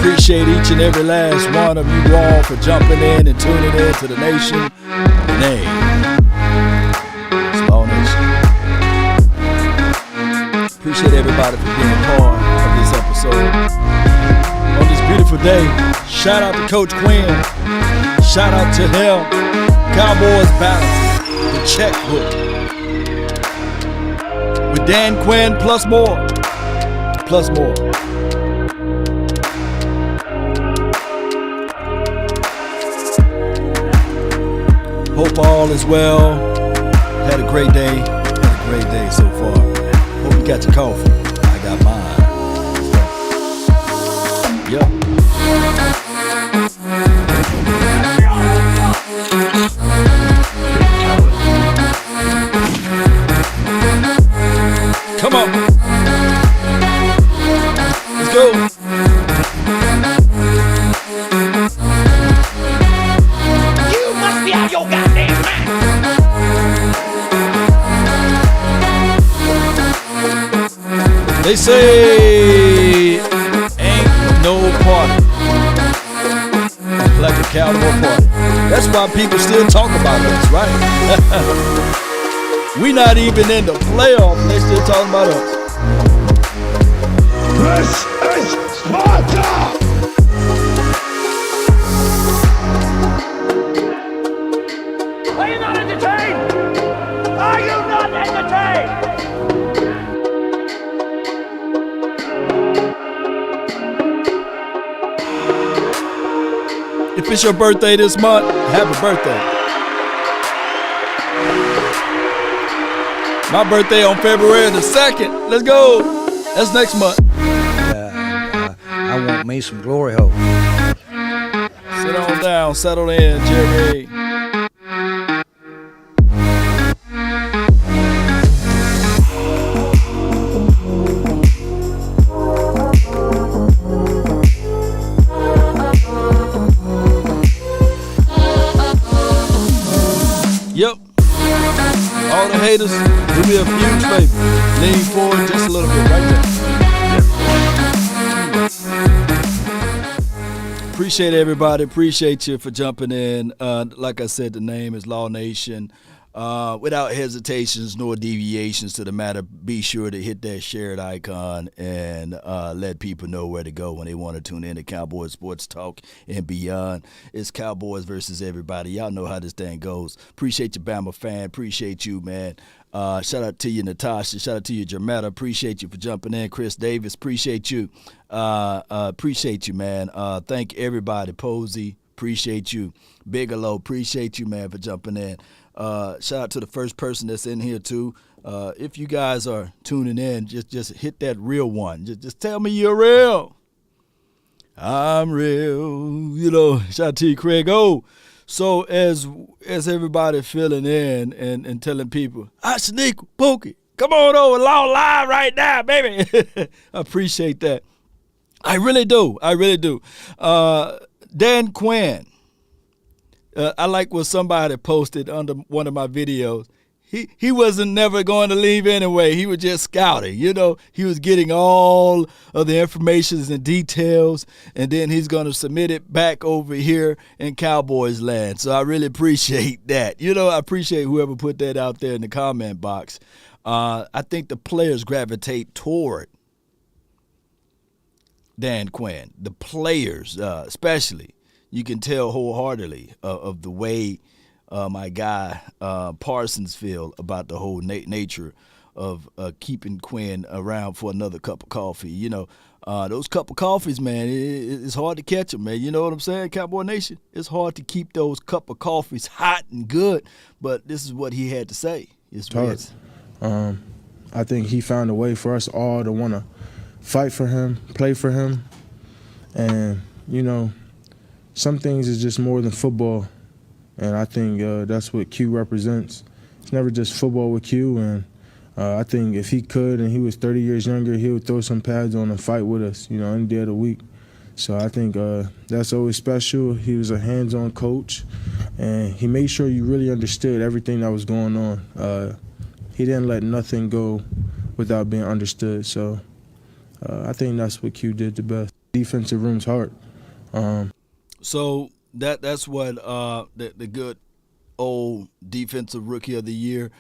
Appreciate each and every last one of you all for jumping in and tuning in to the nation. Name. It's Law Nation. Appreciate everybody for being part of this episode. On this beautiful day, shout out to Coach Quinn. Shout out to him. Cowboys balance. The Checkbook. With Dan Quinn plus more. Plus more. Hope all is well. Had a great day. Had a great day so far. Hope you got your coffee. I got mine. Yep. Come on. Let's go. You must be out your goddamn mind. They say ain't no party like a Cowboy party. That's why people still talk about us, right? We not even in the playoffs and they still talking about us. This is Sparta! Are you not entertained? Are you not entertained? If it's your birthday this month, happy birthday. My birthday on February the 2nd. Let's go. That's next month. I want me some glory hole. Sit on down, settle in, Jerry. Yep. All the haters, do me a huge favor. Lean forward just a little bit right there. Appreciate everybody. Appreciate you for jumping in. Like I said, the name is Law Nation. Without hesitations nor deviations to the matter, be sure to hit that shared icon and let people know where to go when they want to tune in to Cowboys Sports Talk and beyond. It's Cowboys versus everybody. Y'all know how this thing goes. Appreciate you, Bama fan. Appreciate you, man. Shout out to you, Natasha. Shout out to you, Jermetta. Appreciate you for jumping in. Chris Davis, appreciate you. Appreciate you, man. Thank everybody. Posey, appreciate you. Bigelow, appreciate you, man, for jumping in. Shout out to the first person that's in here too. If you guys are tuning in, just hit that real one. Just tell me you're real. I'm real. You know, shout out to you, Craig. Oh, so as everybody filling in and telling people, I sneak Pookie. Come on over, Law Live right now, baby. I appreciate that. I really do. Dan Quinn. I like what somebody posted under one of my videos. He wasn't never going to leave anyway. He was just scouting. You know, he was getting all of the information and details, and then he's going to submit it back over here in Cowboys land. So I really appreciate that. You know, I appreciate whoever put that out there in the comment box. I think the players gravitate toward Dan Quinn. The players, especially. You can tell wholeheartedly of the way my guy Parsons feel about the whole nature of keeping Quinn around for another cup of coffee. You know, those cup of coffees, man, it's hard to catch them, man. You know what I'm saying, Cowboy Nation? It's hard to keep those cup of coffees hot and good, but this is what he had to say. I think he found a way for us all to want to fight for him, play for him, and, you know, some things is just more than football, and I think that's what Q represents. It's never just football with Q, and I think if he could and he was 30 years younger, he would throw some pads on and fight with us, you know, any day of the week. So I think that's always special. He was a hands-on coach, and he made sure you really understood everything that was going on. He didn't let nothing go without being understood. So I think that's what Q did the best. defensive room's heart. So that's what the good old defensive rookie of the year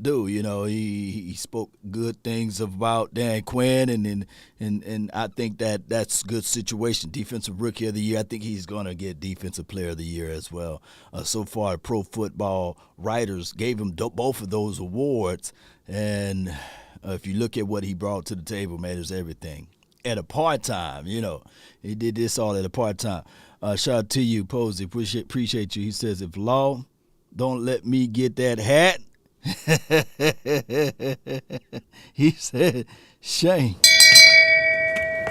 do. You know, he spoke good things about Dan Quinn, and I think that's a good situation. Defensive rookie of the year. I think he's going to get defensive player of the year as well. So far, Pro Football Writers gave him both of those awards, and if you look at what he brought to the table, man, it's everything. At a part-time, you know. He did this all at a part-time. Shout out to you, Posey. Appreciate you. He says, if Law don't let me get that hat, he said, shame.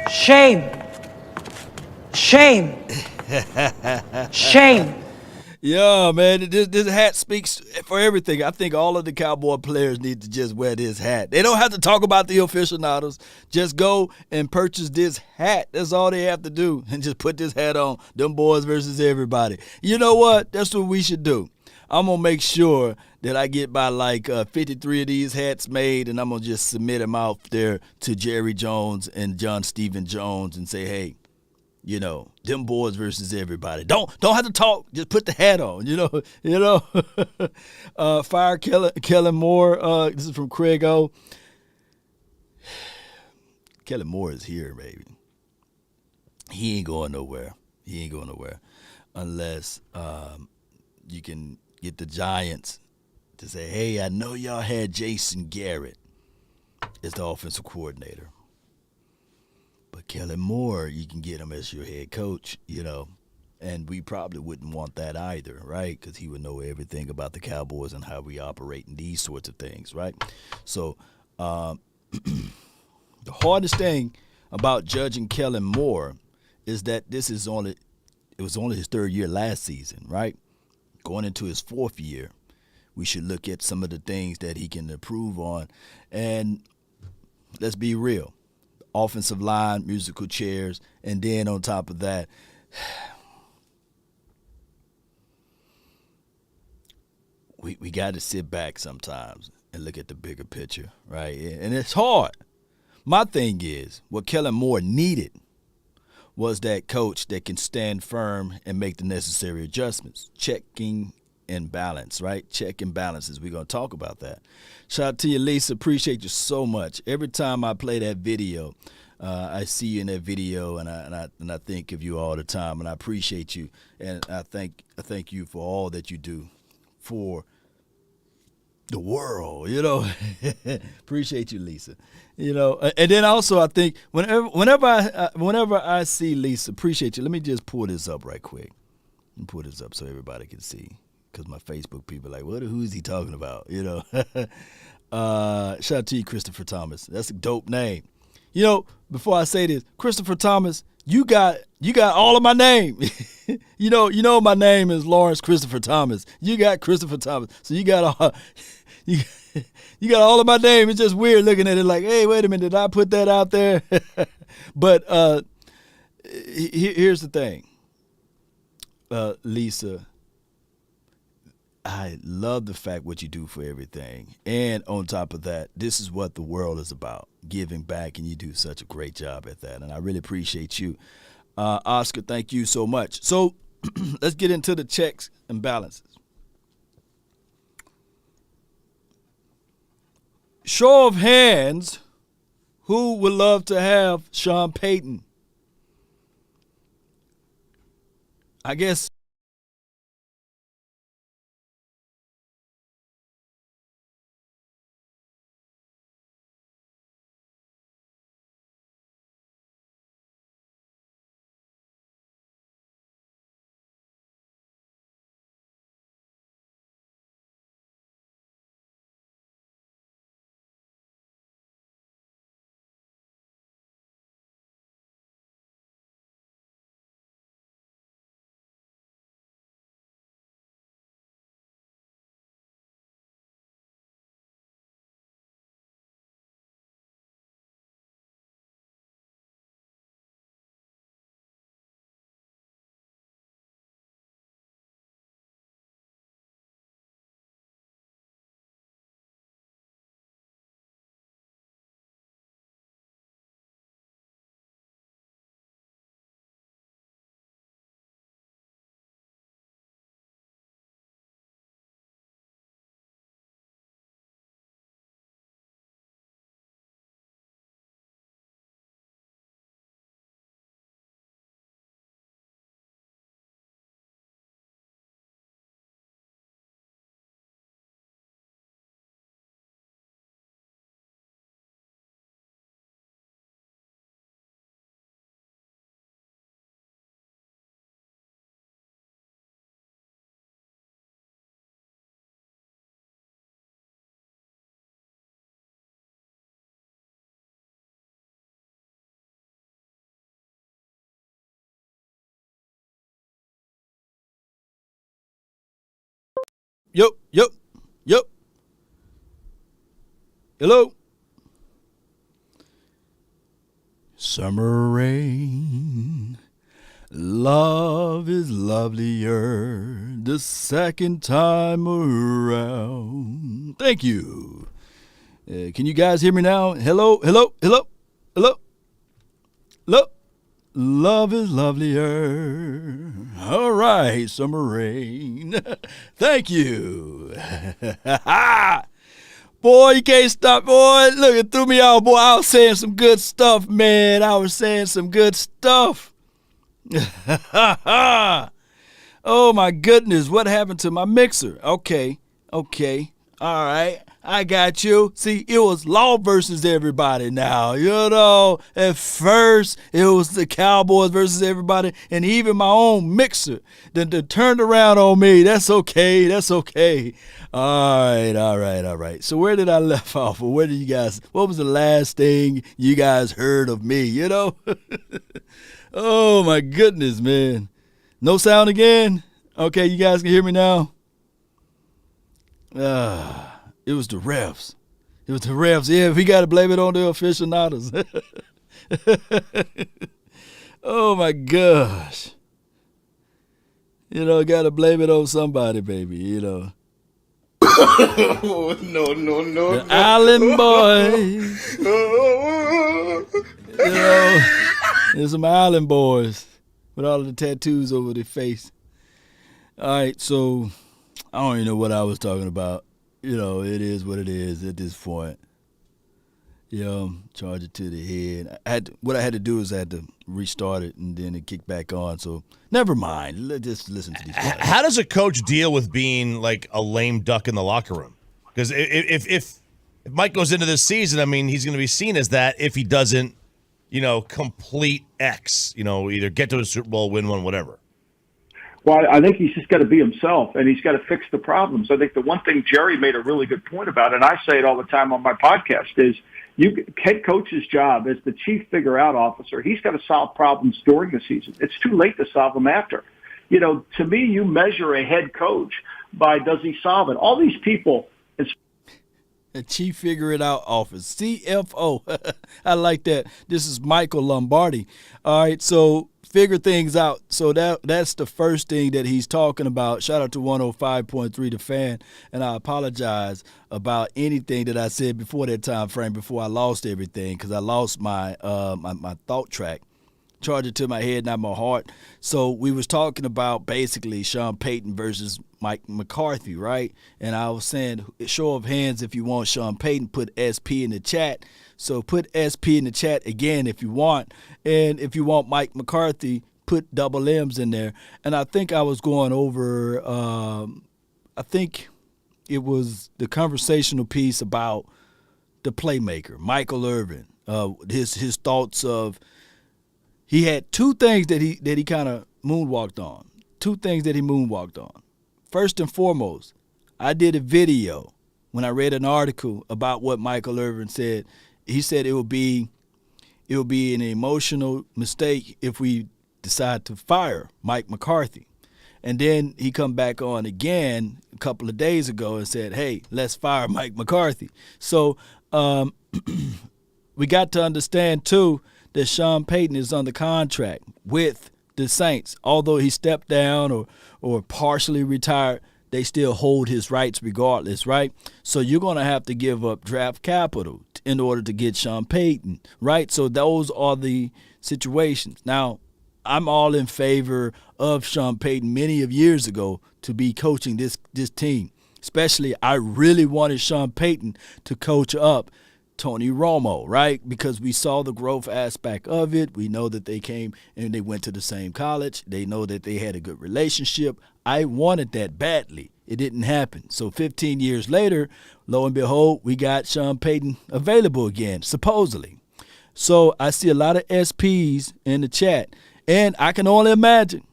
Shame. Shame. Shame. Yeah, man, this hat speaks for everything. I think all of the Cowboy players need to just wear this hat. They don't have to talk about the aficionados. Just go and purchase this hat. That's all they have to do. And just put this hat on. Them boys versus everybody. You know what? That's what we should do. I'm going to make sure that I get by like 53 of these hats made, and I'm going to just submit them out there to Jerry Jones and John Stephen Jones and say, hey, you know, them boys versus everybody. Don't have to talk. Just put the hat on. You know. Fire Kellen Moore. This is from Craig O. Kellen Moore is here, baby. He ain't going nowhere. Unless you can get the Giants to say, hey, I know y'all had Jason Garrett as the offensive coordinator. But Kellen Moore, you can get him as your head coach, you know, and we probably wouldn't want that either, right? Because he would know everything about the Cowboys and how we operate and these sorts of things, right? So the hardest thing about judging Kellen Moore is that it was only his third year last season, right? Going into his fourth year, we should look at some of the things that he can improve on. And let's be real. Offensive line, musical chairs, and then on top of that, we got to sit back sometimes and look at the bigger picture, right? And it's hard. My thing is, what Kellen Moore needed was that coach that can stand firm and make the necessary adjustments, checking and balance, right? Check and balances. We're going to talk about that. Shout out to you, Lisa. Appreciate you so much. Every time I play that video, I see you in that video, and I think of you all the time, and I appreciate you, and I thank you for all that you do for the world, you know. Appreciate you, Lisa. You know, and then also I think whenever I see Lisa, appreciate you. Let me just pull this up right quick. And pull this up so everybody can see. Because my Facebook people are like, who is he talking about? You know. Shout out to you, Christopher Thomas. That's a dope name. You know, before I say this, Christopher Thomas, you got all of my name. you know my name is Lawrence Christopher Thomas. You got Christopher Thomas. So you got all you got all of my name. It's just weird looking at it like, hey, wait a minute, did I put that out there? But here's the thing. Lisa, I love the fact what you do for everything. And on top of that, this is what the world is about, giving back, and you do such a great job at that. And I really appreciate you. Oscar, thank you so much. So let's get into the checks and balances. Show of hands, who would love to have Sean Payton? I guess Yep. Hello. Summer rain. Love is lovelier the second time around. Thank you. Can you guys hear me now? Hello. Love is lovelier. All right, summer rain. Thank you. Boy, you can't stop. Boy, look, it threw me out. Boy, I was saying some good stuff, man. I was saying some good stuff. Oh, my goodness. What happened to my mixer? Okay. All right. I got you. See, it was Law versus everybody now. You know, at first, it was the Cowboys versus everybody, and even my own mixer that turned around on me. That's okay. All right. So where did I left off? Or what was the last thing you guys heard of me, you know? Oh, my goodness, man. No sound again? Okay, you guys can hear me now? It was the refs. Yeah, we got to blame it on the aficionados. Oh, my gosh. You know, got to blame it on somebody, baby, you know. No. The Island Boys. You know, there's some Island Boys with all of the tattoos over their face. All right, so I don't even know what I was talking about. You know, it is what it is at this point. You know, charge it to the head. What I had to do is I had to restart it, and then it kicked back on. So never mind. Let's just listen to these guys. How does a coach deal with being like a lame duck in the locker room? Because if Mike goes into this season, I mean, he's going to be seen as that if he doesn't, you know, complete X. You know, either get to a Super Bowl, win one, whatever. Well, I think he's just got to be himself, and he's got to fix the problems. I think the one thing Jerry made a really good point about, and I say it all the time on my podcast, is head coach's job as the chief figure-out officer, he's got to solve problems during the season. It's too late to solve them after. You know, to me, you measure a head coach by does he solve it. All these people – the Chief Figure It Out Office, CFO. I like that. This is Michael Lombardi. All right, so figure things out. So that's the first thing that he's talking about. Shout out to 105.3 The Fan, and I apologize about anything that I said before that time frame, before I lost everything, because I lost my my thought track. Charge it to my head, not my heart. So we was talking about basically Sean Payton versus Mike McCarthy, right? And I was saying, show of hands if you want Sean Payton, put SP in the chat. So put SP in the chat again if you want. And if you want Mike McCarthy, put double M's in there. And I think I was going over, I think it was the conversational piece about the playmaker, Michael Irvin, his thoughts of, he had two things that he kind of moonwalked on. First and foremost, I did a video when I read an article about what Michael Irvin said. He said it would be an emotional mistake if we decide to fire Mike McCarthy. And then he come back on again a couple of days ago and said, hey, let's fire Mike McCarthy. So we got to understand, too, that Sean Payton is under contract with the Saints. Although he stepped down or partially retired, they still hold his rights regardless, right? So you're going to have to give up draft capital in order to get Sean Payton, right? So those are the situations. Now, I'm all in favor of Sean Payton many of years ago to be coaching this team. Especially, I really wanted Sean Payton to coach up Tony Romo, right? Because we saw the growth aspect of it. We know that they came and they went to the same college. They know that they had a good relationship. I wanted that badly. It didn't happen. So 15 years later, lo and behold, we got Sean Payton available again, supposedly. So I see a lot of SPs in the chat, and I can only imagine.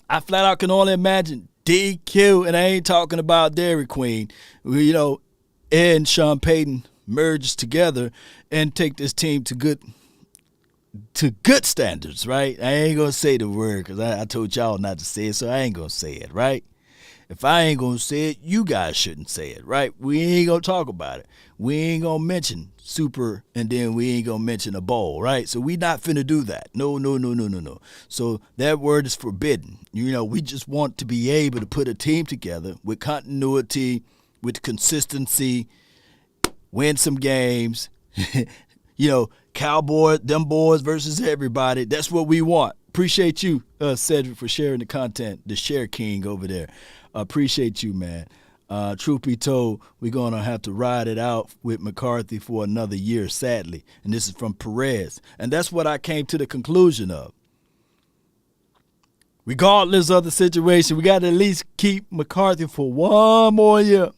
I flat out can only imagine DQ, and I ain't talking about Dairy Queen, you know, and Sean Payton merge together and take this team to good standards, right? I ain't gonna say the word because I told y'all not to say it, so I ain't gonna say it, right? If I ain't going to say it, you guys shouldn't say it, right? We ain't going to talk about it. We ain't going to mention super, and then we ain't going to mention a bowl, right? So we not finna do that. No. So that word is forbidden. We just want to be able to put a team together with continuity, with consistency, win some games. Cowboys, them boys versus everybody. That's what we want. Appreciate you, Cedric, for sharing the content, the Share King over there. Appreciate you, man. Truth be told, we're going to have to ride it out with McCarthy for another year, sadly. And this is from Perez. And that's what I came to the conclusion of. Regardless of the situation, we got to at least keep McCarthy for one more year.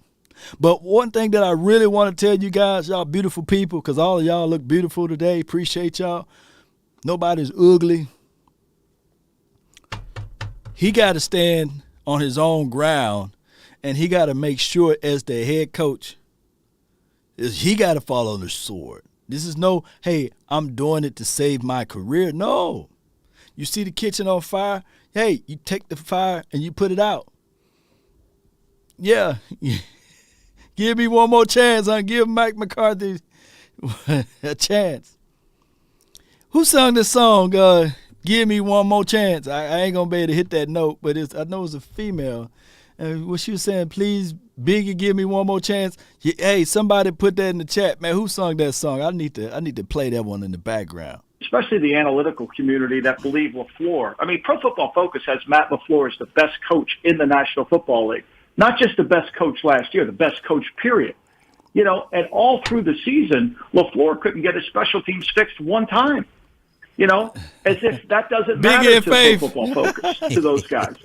But one thing that I really want to tell you guys, y'all beautiful people, because all of y'all look beautiful today. Appreciate y'all. Nobody's ugly. He got to stand on his own ground, and he got to make sure as the head coach, he got to follow the sword. This is no, hey, I'm doing it to save my career. No. You see the kitchen on fire? Hey, you take the fire and you put it out. Yeah. Give me one more chance. I'll give Mike McCarthy a chance. Who sung this song, Give Me One More Chance? I ain't going to be able to hit that note, but I know it's a female. And what she was saying, please, Biggie, give me one more chance. Hey, somebody put that in the chat, man. Who sung that song? I need to play that one in the background. Especially the analytical community that believe LaFleur. I mean, Pro Football Focus has Matt LaFleur as the best coach in the National Football League. Not just the best coach last year, the best coach, period. And all through the season, LaFleur couldn't get his special teams fixed one time. As if that doesn't matter to Pro Football Focus, to those guys.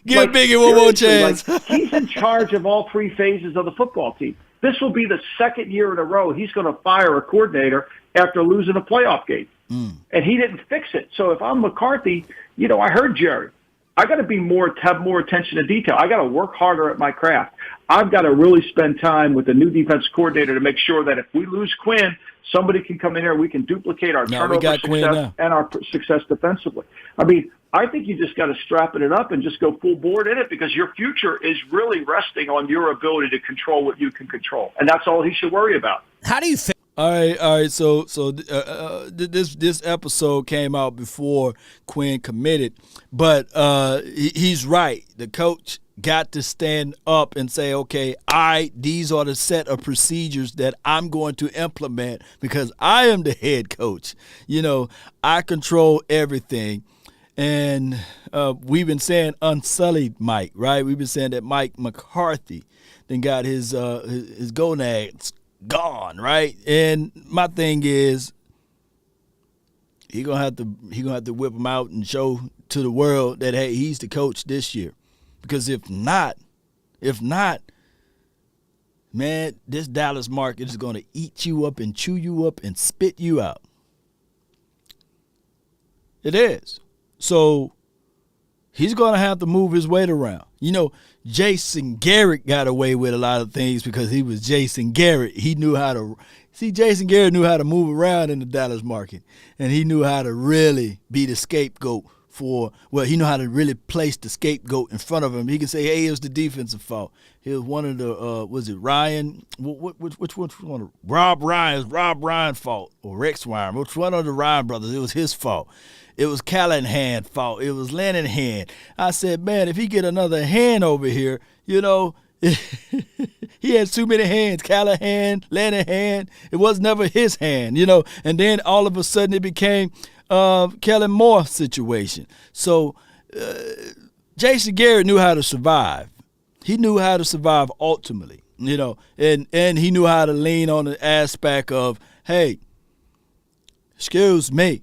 Give Biggie one more chance. He's in charge of all three phases of the football team. This will be the second year in a row he's going to fire a coordinator after losing a playoff game. And he didn't fix it. So if I'm McCarthy, I heard Jerry. I got to have more attention to detail. I got to work harder at my craft. I've got to really spend time with the new defense coordinator to make sure that if we lose Quinn, somebody can come in here. We can duplicate our turnover success and our success defensively. I mean, I think you just got to strap it up and just go full board in it, because your future is really resting on your ability to control what you can control, and that's all he should worry about. How do you feel? All right. So this episode came out before Quinn committed, but he's right. The coach got to stand up and say, okay, these are the set of procedures that I'm going to implement because I am the head coach. I control everything. And we've been saying unsullied Mike, right? We've been saying that Mike McCarthy then got his gonads gone, right? And my thing is, he gonna have to whip him out and show to the world that, hey, he's the coach this year. Because if not, man, this Dallas market is gonna eat you up and chew you up and spit you out. It is. So he's gonna have to move his weight around. Jason Garrett got away with a lot of things because he was Jason Garrett. He knew how to Jason Garrett knew how to move around in the Dallas market, and he knew how to really be the scapegoat he knew how to really place the scapegoat in front of him. He could say, hey, it was the defensive fault. It was one of the, was it Ryan? Which one? Rob Ryan's fault, or Rex Ryan. Which one of the Ryan brothers? It was his fault. It was Callahan's fault. It was Lenihan. I said, man, if he get another hand over here, he had too many hands. Callahan, Lenihan. It was never his hand, And then all of a sudden it became Kellen Moore situation. So Jason Garrett knew how to survive. He knew how to survive ultimately, and he knew how to lean on the aspect of, hey, excuse me,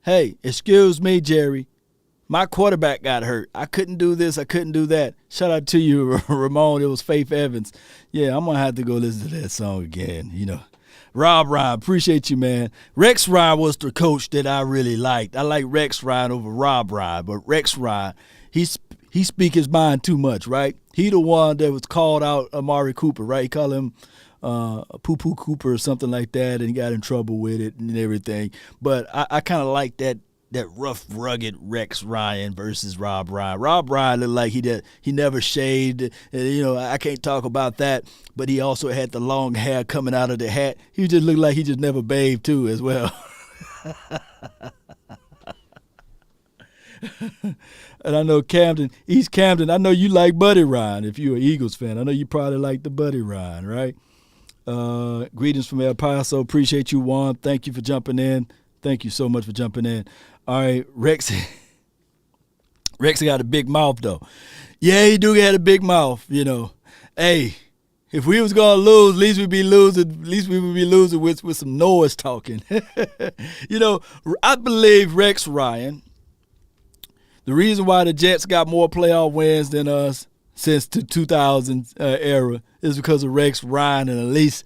hey, excuse me, Jerry. My quarterback got hurt. I couldn't do this. I couldn't do that. Shout out to you, Ramon. It was Faith Evans. Yeah, I'm going to have to go listen to that song again, Rob Ryan, appreciate you, man. Rex Ryan was the coach that I really liked. I like Rex Ryan over Rob Ryan, but Rex Ryan, he speak his mind too much, right? He the one that was called out Amari Cooper, right? He called him Poo-Poo Cooper or something like that, and he got in trouble with it and everything. But I kind of like that that rough, rugged Rex Ryan versus Rob Ryan. Rob Ryan looked like he never shaved. I can't talk about that, but he also had the long hair coming out of the hat. He just looked like he just never bathed too as well. And I know East Camden, I know you like Buddy Ryan if you're an Eagles fan. I know you probably like the Buddy Ryan, right? Greetings from El Paso. Appreciate you, Juan. Thank you for jumping in. Thank you so much for jumping in. All right, Rex got a big mouth, though. Yeah, he do got a big mouth, Hey, if we was going to lose, at least we would be losing with some noise talking. I believe Rex Ryan, the reason why the Jets got more playoff wins than us since the 2000 era is because of Rex Ryan, and at least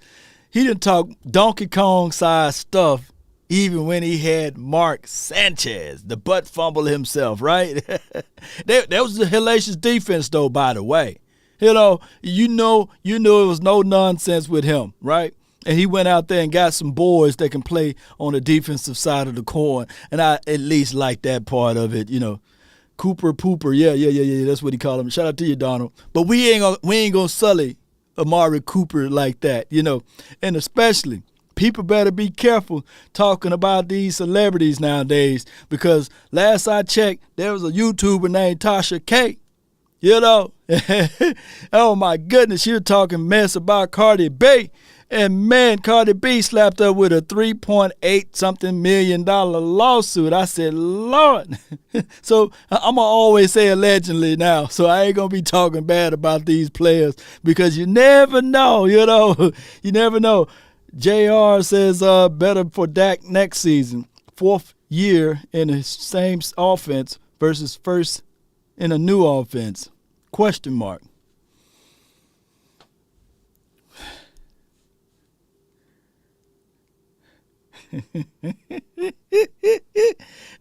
he didn't talk Donkey Kong-sized stuff even when he had Mark Sanchez, the butt fumble himself, right? That was a hellacious defense, though, by the way. You knew it was no nonsense with him, right? And he went out there and got some boys that can play on the defensive side of the coin, and I at least like that part of it, Cooper Pooper, yeah, that's what he called him. Shout out to you, Donald. But we ain't gonna sully Amari Cooper like that, And especially, people better be careful talking about these celebrities nowadays, because last I checked, there was a YouTuber named Tasha K. Oh my goodness, she was talking mess about Cardi B. And man, Cardi B slapped up with a $3.8-something million lawsuit. I said, Lord. So I'm going to always say allegedly now. So I ain't going to be talking bad about these players, because you never know, You never know. JR says better for Dak next season. 4th year in the same offense versus first in a new offense. Question mark.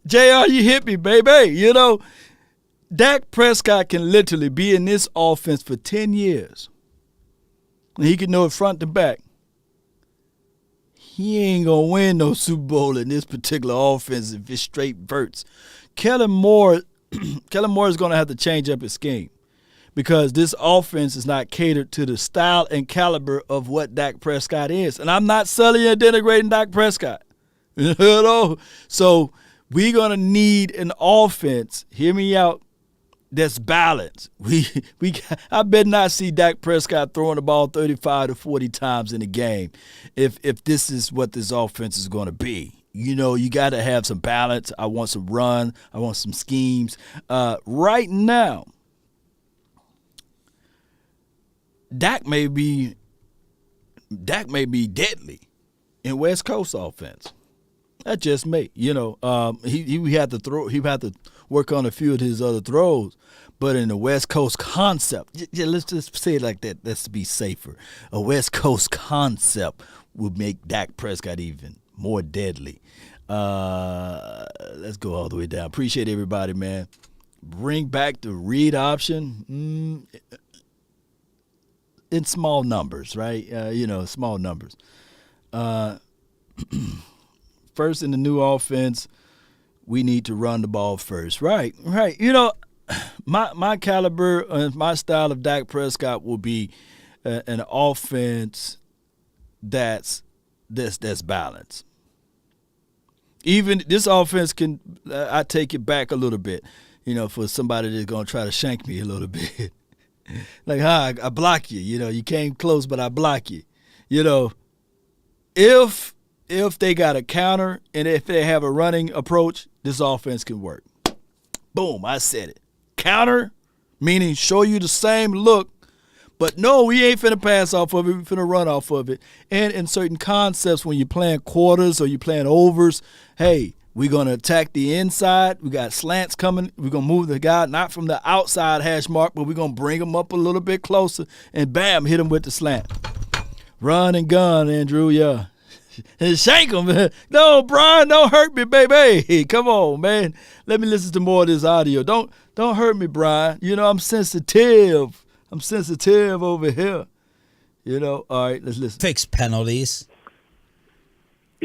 JR, you hit me, baby. Dak Prescott can literally be in this offense for 10 years. And he can know it front to back. He ain't going to win no Super Bowl in this particular offense if it's straight verts. Kellen Moore is going to have to change up his scheme, because this offense is not catered to the style and caliber of what Dak Prescott is. And I'm not sullying or denigrating Dak Prescott. So we're going to need an offense, hear me out, that's balanced. I better not see Dak Prescott throwing the ball 35 to 40 times in a game if this is what this offense is going to be. You got to have some balance. I want some run. I want some schemes. Right now, Dak may be deadly in West Coast offense. That just may. He had to throw. He had to work on a few of his other throws. But in the West Coast concept, let's just say it like that. Let's be safer. A West Coast concept will make Dak Prescott even more deadly. Let's go all the way down. Appreciate everybody, man. Bring back the read option. In small numbers, right? Small numbers. First in the new offense, we need to run the ball first. Right. My caliber and my style of Dak Prescott will be an offense that's balanced. Even this offense can, I take it back a little bit, for somebody that's going to try to shank me a little bit. Like, I block you. You came close, but I block you. If they got a counter and if they have a running approach, this offense can work. Boom, I said it. Counter, meaning show you the same look, but no, we ain't finna pass off of it. We finna run off of it. And in certain concepts, when you're playing quarters or you're playing overs, hey, we're going to attack the inside. We got slants coming. We're going to move the guy not from the outside hash mark, but we're going to bring him up a little bit closer and, bam, hit him with the slant. Run and gun, Andrew, yeah. And shank him. No, Brian, don't hurt me, baby. Hey, come on, man. Let me listen to more of this audio. Don't hurt me, Brian. I'm sensitive. I'm sensitive over here. All right, let's listen. Fix penalties.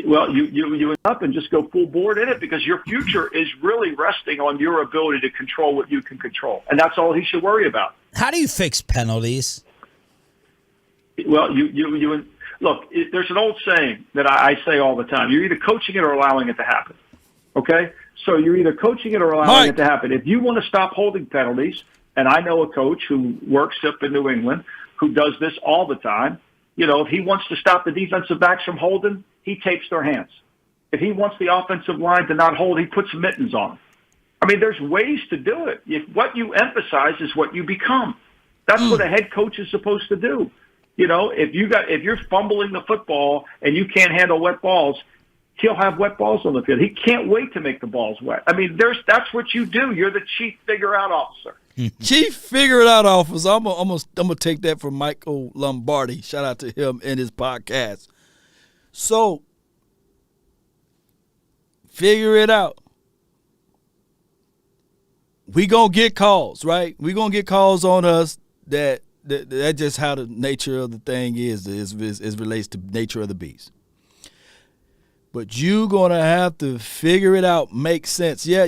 Well, you end up and just go full board in it because your future is really resting on your ability to control what you can control, and that's all he should worry about. How do you fix penalties? Well, you look. There's an old saying that I say all the time: you're either coaching it or allowing it to happen. Okay, so you're either coaching it or allowing it to happen. If you want to stop holding penalties, and I know a coach who works up in New England who does this all the time. You know, if he wants to stop the defensive backs from holding, he tapes their hands. If he wants the offensive line to not hold, he puts mittens on. I mean, there's ways to do it. If what you emphasize is what you become. That's what a head coach is supposed to do. You know, if you're fumbling the football and you can't handle wet balls, he'll have wet balls on the field. He can't wait to make the balls wet. I mean, that's what you do. You're the chief figure-out officer. Chief figure-it-out officer. I'm gonna take that from Michael Lombardi. Shout out to him in his podcast. So, figure it out. We gonna get calls, right? We gonna get calls on us that's just how the nature of the thing is relates to nature of the beast. But you gonna have to figure it out, make sense. Yeah.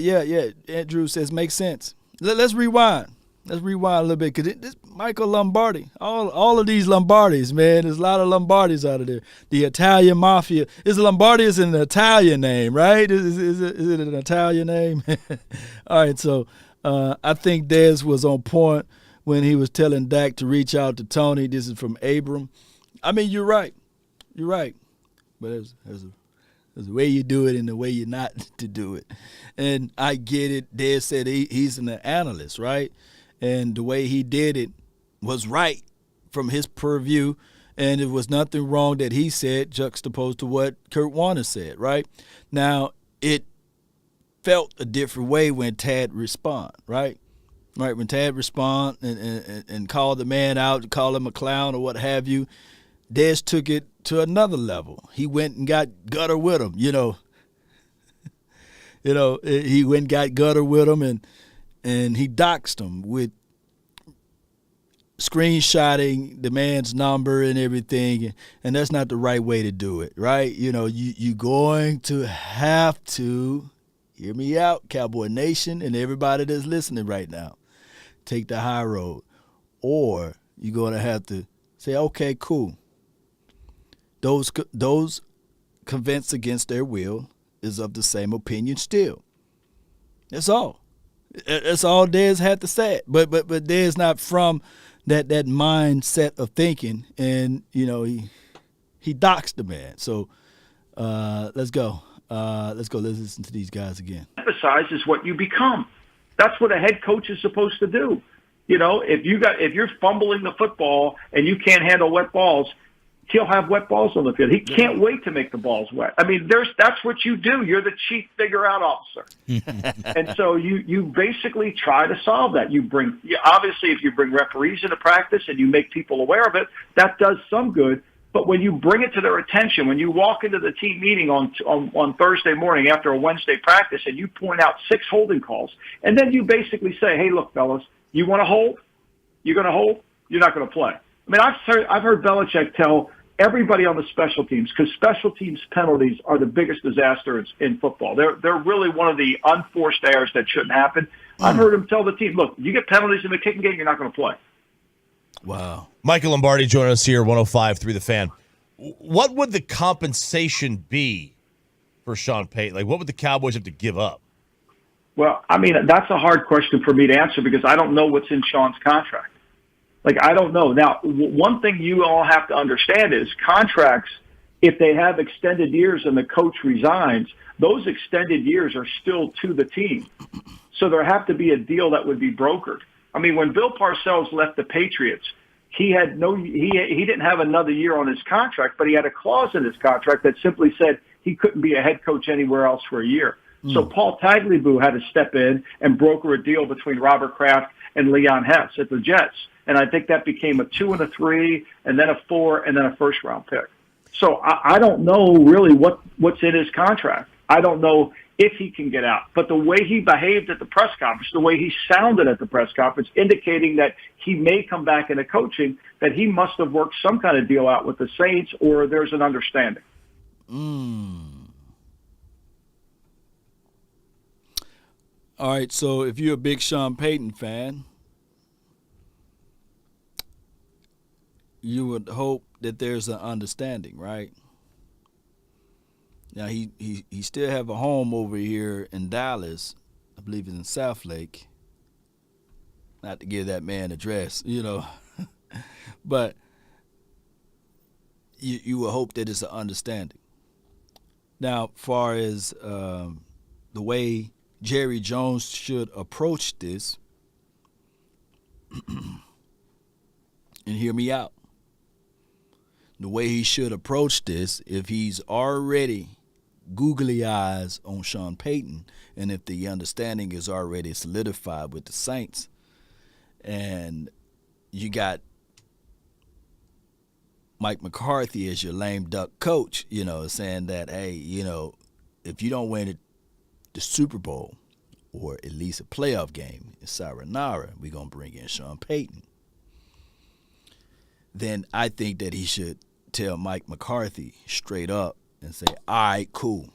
Andrew says make sense. Let's rewind. Let's rewind a little bit because this Michael Lombardi, all of these Lombardis, man, there's a lot of Lombardis out of there. The Italian Mafia. Lombardi is an Italian name, right? Is it an Italian name? All right, so I think Dez was on point when he was telling Dak to reach out to Tony. This is from Abram. I mean, you're right. You're right. But there's a way you do it and the way you're not to do it. And I get it. Dez said he's an analyst, right? And the way he did it was right from his purview, and it was nothing wrong that he said juxtaposed to what Kurt Warner said, right? Now, it felt a different way when Tad respond, right? Right, when Tad respond and called the man out, call him a clown or what have you, Dez took it to another level. He went and got gutter with him, he went and got gutter with him and he doxed him with screenshotting the man's number and everything, and that's not the right way to do it, right? You're going to have to, hear me out, Cowboy Nation and everybody that's listening right now, take the high road, or you're going to have to say, okay, cool. Those convinced against their will is of the same opinion still. That's all. That's all Dez had to say. But Dez not from that mindset of thinking, and he doxed the man. So let's go. Let's listen to these guys again. Emphasize is what you become. That's what a head coach is supposed to do. If you're fumbling the football and you can't handle wet balls, he'll have wet balls on the field. He can't wait to make the balls wet. I mean, that's what you do. You're the chief figure-out officer. And so you basically try to solve that. Obviously, if you bring referees into practice and you make people aware of it, that does some good. But when you bring it to their attention, when you walk into the team meeting on Thursday morning after a Wednesday practice and you point out 6 holding calls, and then you basically say, hey, look, fellas, you want to hold? You're going to hold? You're not going to play. I mean, I've heard Belichick tell everybody on the special teams, because special teams penalties are the biggest disaster in football. They're really one of the unforced errors that shouldn't happen. I've heard him tell the team, look, you get penalties in the kicking game, you're not going to play. Wow. Michael Lombardi joining us here, 105 through the Fan. What would the compensation be for Sean Payton? Like, what would the Cowboys have to give up? Well, I mean, that's a hard question for me to answer because I don't know what's in Sean's contract. Like, I don't know. Now, one thing you all have to understand is contracts, if they have extended years and the coach resigns, those extended years are still to the team. So there have to be a deal that would be brokered. I mean, when Bill Parcells left the Patriots, he didn't have another year on his contract, but he had a clause in his contract that simply said he couldn't be a head coach anywhere else for a year. So Paul Tagliabue had to step in and broker a deal between Robert Kraft and Leon Hess at the Jets. And I think that became a 2 and a 3, and then a 4, and then a first-round pick. So I don't know really what's in his contract. I don't know if he can get out. But the way he behaved at the press conference, the way he sounded at the press conference, indicating that he may come back into coaching, that he must have worked some kind of deal out with the Saints, or there's an understanding. All right, so if you're a big Sean Payton fan, you would hope that there's an understanding, right? Now he still have a home over here in Dallas. I believe it's in South Lake. Not to give that man address, but you would hope that it's an understanding. Now, far as the way Jerry Jones should approach this, and hear me out. The way he should approach this, if he's already googly eyes on Sean Payton, and if the understanding is already solidified with the Saints, and you got Mike McCarthy as your lame duck coach, saying that, hey, if you don't win the Super Bowl or at least a playoff game in Sayonara, we're going to bring in Sean Payton. Then I think that he should tell Mike McCarthy straight up and say, all right, cool.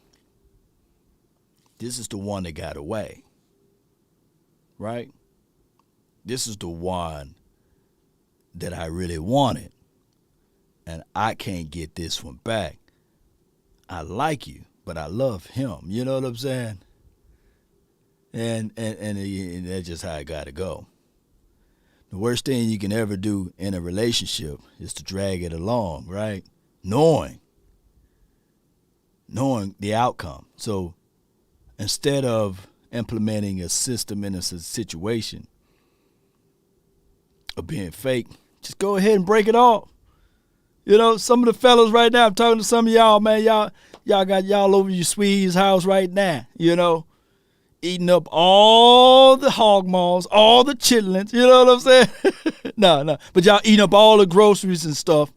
This is the one that got away, right? This is the one that I really wanted, and I can't get this one back. I like you, but I love him. You know what I'm saying? And that's just how I got to go. The worst thing you can ever do in a relationship is to drag it along, right? Knowing the outcome. So instead of implementing a system in a situation of being fake, just go ahead and break it off. Some of the fellas right now, I'm talking to some of y'all, man, y'all got y'all over your Swede's house right now, eating up all the hog maws, all the chitlins, you know what I'm saying? No, but y'all eating up all the groceries and stuff.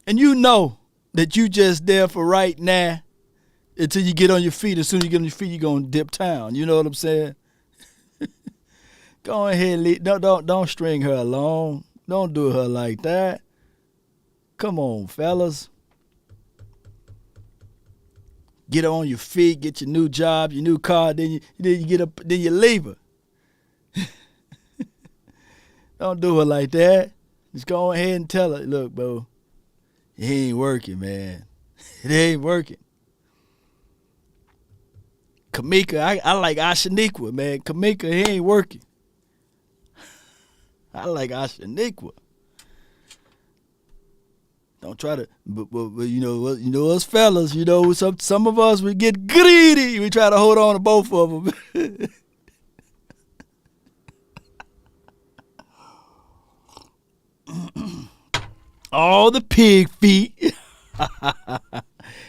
And you know that you just there for right now until you get on your feet. As soon as you get on your feet, you're going to dip town. You know what I'm saying? Go ahead, don't string her along. Don't do her like that. Come on, fellas. Get on your feet, get your new job, your new car, then you get up, then you leave her. Don't do her like that. Just go ahead and tell her, look, bro, it ain't working, man. It ain't working. Kamika, I like Ashaniqua, man. Kamika, he ain't working. I like Ashaniqua. Don't try to, but us fellas, some of us, we get greedy. We try to hold on to both of them. All the pig feet. It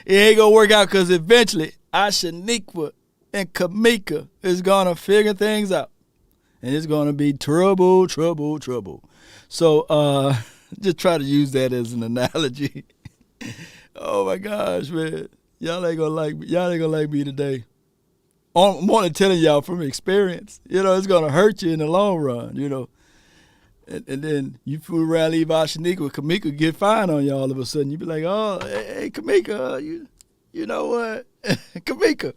ain't gonna work out because eventually Ashaniqua and Kamika is gonna figure things out. And it's gonna be trouble. So just try to use that as an analogy. Oh my gosh, man. Y'all ain't gonna like me. Y'all ain't gonna like me today. I'm only telling y'all from experience. It's gonna hurt you in the long run, And then you fool around, leave Ashaniqua, Kamika get fine on you all of a sudden. You be like, oh, hey Kamika, you know what? Kamika,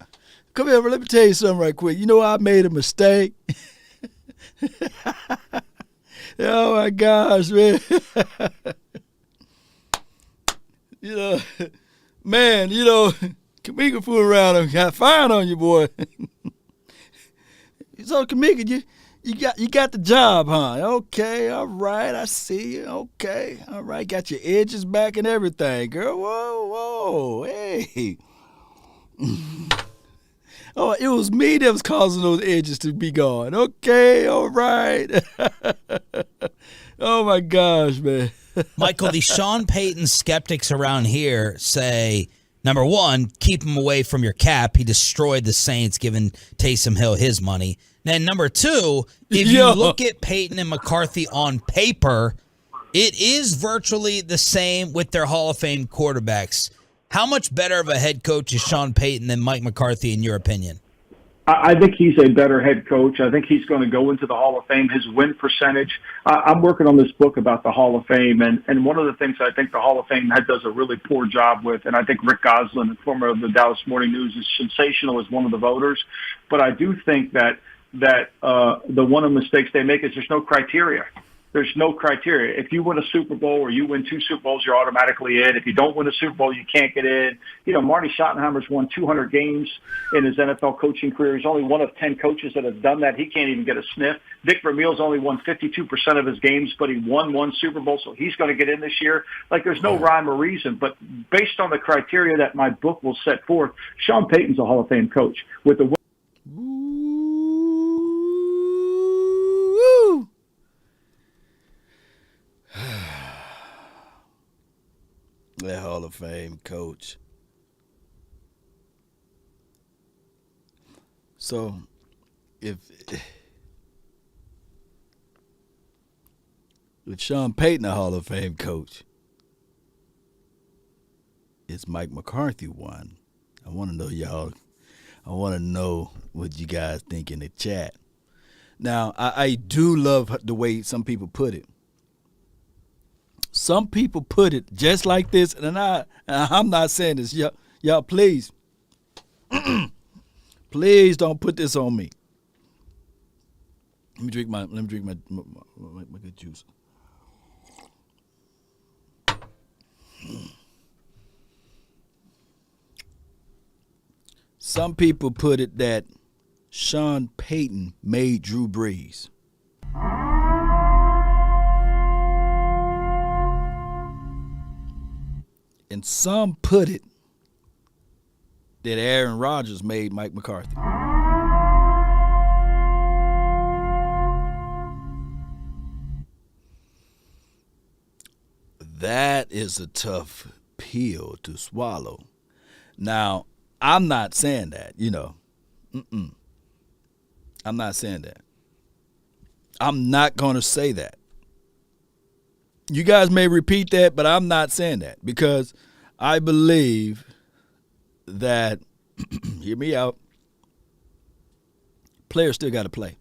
come here, let me tell you something right quick. I made a mistake. Oh my gosh, man. Man, Kamika fool around and got fine on you, boy. So Kamika, you got the job, huh? Okay, all right, I see you. Okay, all right, got your edges back and everything, girl. Whoa, hey. Oh, it was me that was causing those edges to be gone. Okay, all right. Oh, my gosh, man. Michael, the Sean Payton skeptics around here say, number one, keep him away from your cap. He destroyed the Saints, giving Taysom Hill his money. Then number two, if you look at Payton and McCarthy on paper, it is virtually the same with their Hall of Fame quarterbacks. How much better of a head coach is Sean Payton than Mike McCarthy, in your opinion? I think he's a better head coach. I think he's going to go into the Hall of Fame. His win percentage. I'm working on this book about the Hall of Fame, and one of the things I think the Hall of Fame does a really poor job with, and I think Rick Goslin, former of the Dallas Morning News, is sensational as one of the voters. But I do think that the one of the mistakes they make is there's no criteria. There's no criteria. If you win a Super Bowl or you win 2 Super Bowls, you're automatically in. If you don't win a Super Bowl, you can't get in. You know, Marty Schottenheimer's won 200 games in his NFL coaching career. He's only one of 10 coaches that have done that. He can't even get a sniff. Vic Vermeil's only won 52% of his games, but he won 1 Super Bowl, so he's going to get in this year. Like, there's no rhyme or reason. But based on the criteria that my book will set forth, Sean Payton's a Hall of Fame coach. With the that Hall of Fame coach. So, if Sean Payton a Hall of Fame coach, is Mike McCarthy one? I want to know y'all. I want to know what you guys think in the chat. Now, I do love the way some people put it. Some people put it just like this, and I'm not saying this. Y'all please, please don't put this on me. Let me drink my good juice. Some people put it that Sean Payton made Drew Brees. And some put it that Aaron Rodgers made Mike McCarthy. That is a tough pill to swallow. Now, I'm not saying that, you know. I'm not saying that. I'm not going to say that. You guys may repeat that, but I'm not saying that because I believe that, hear me out, players still got to play.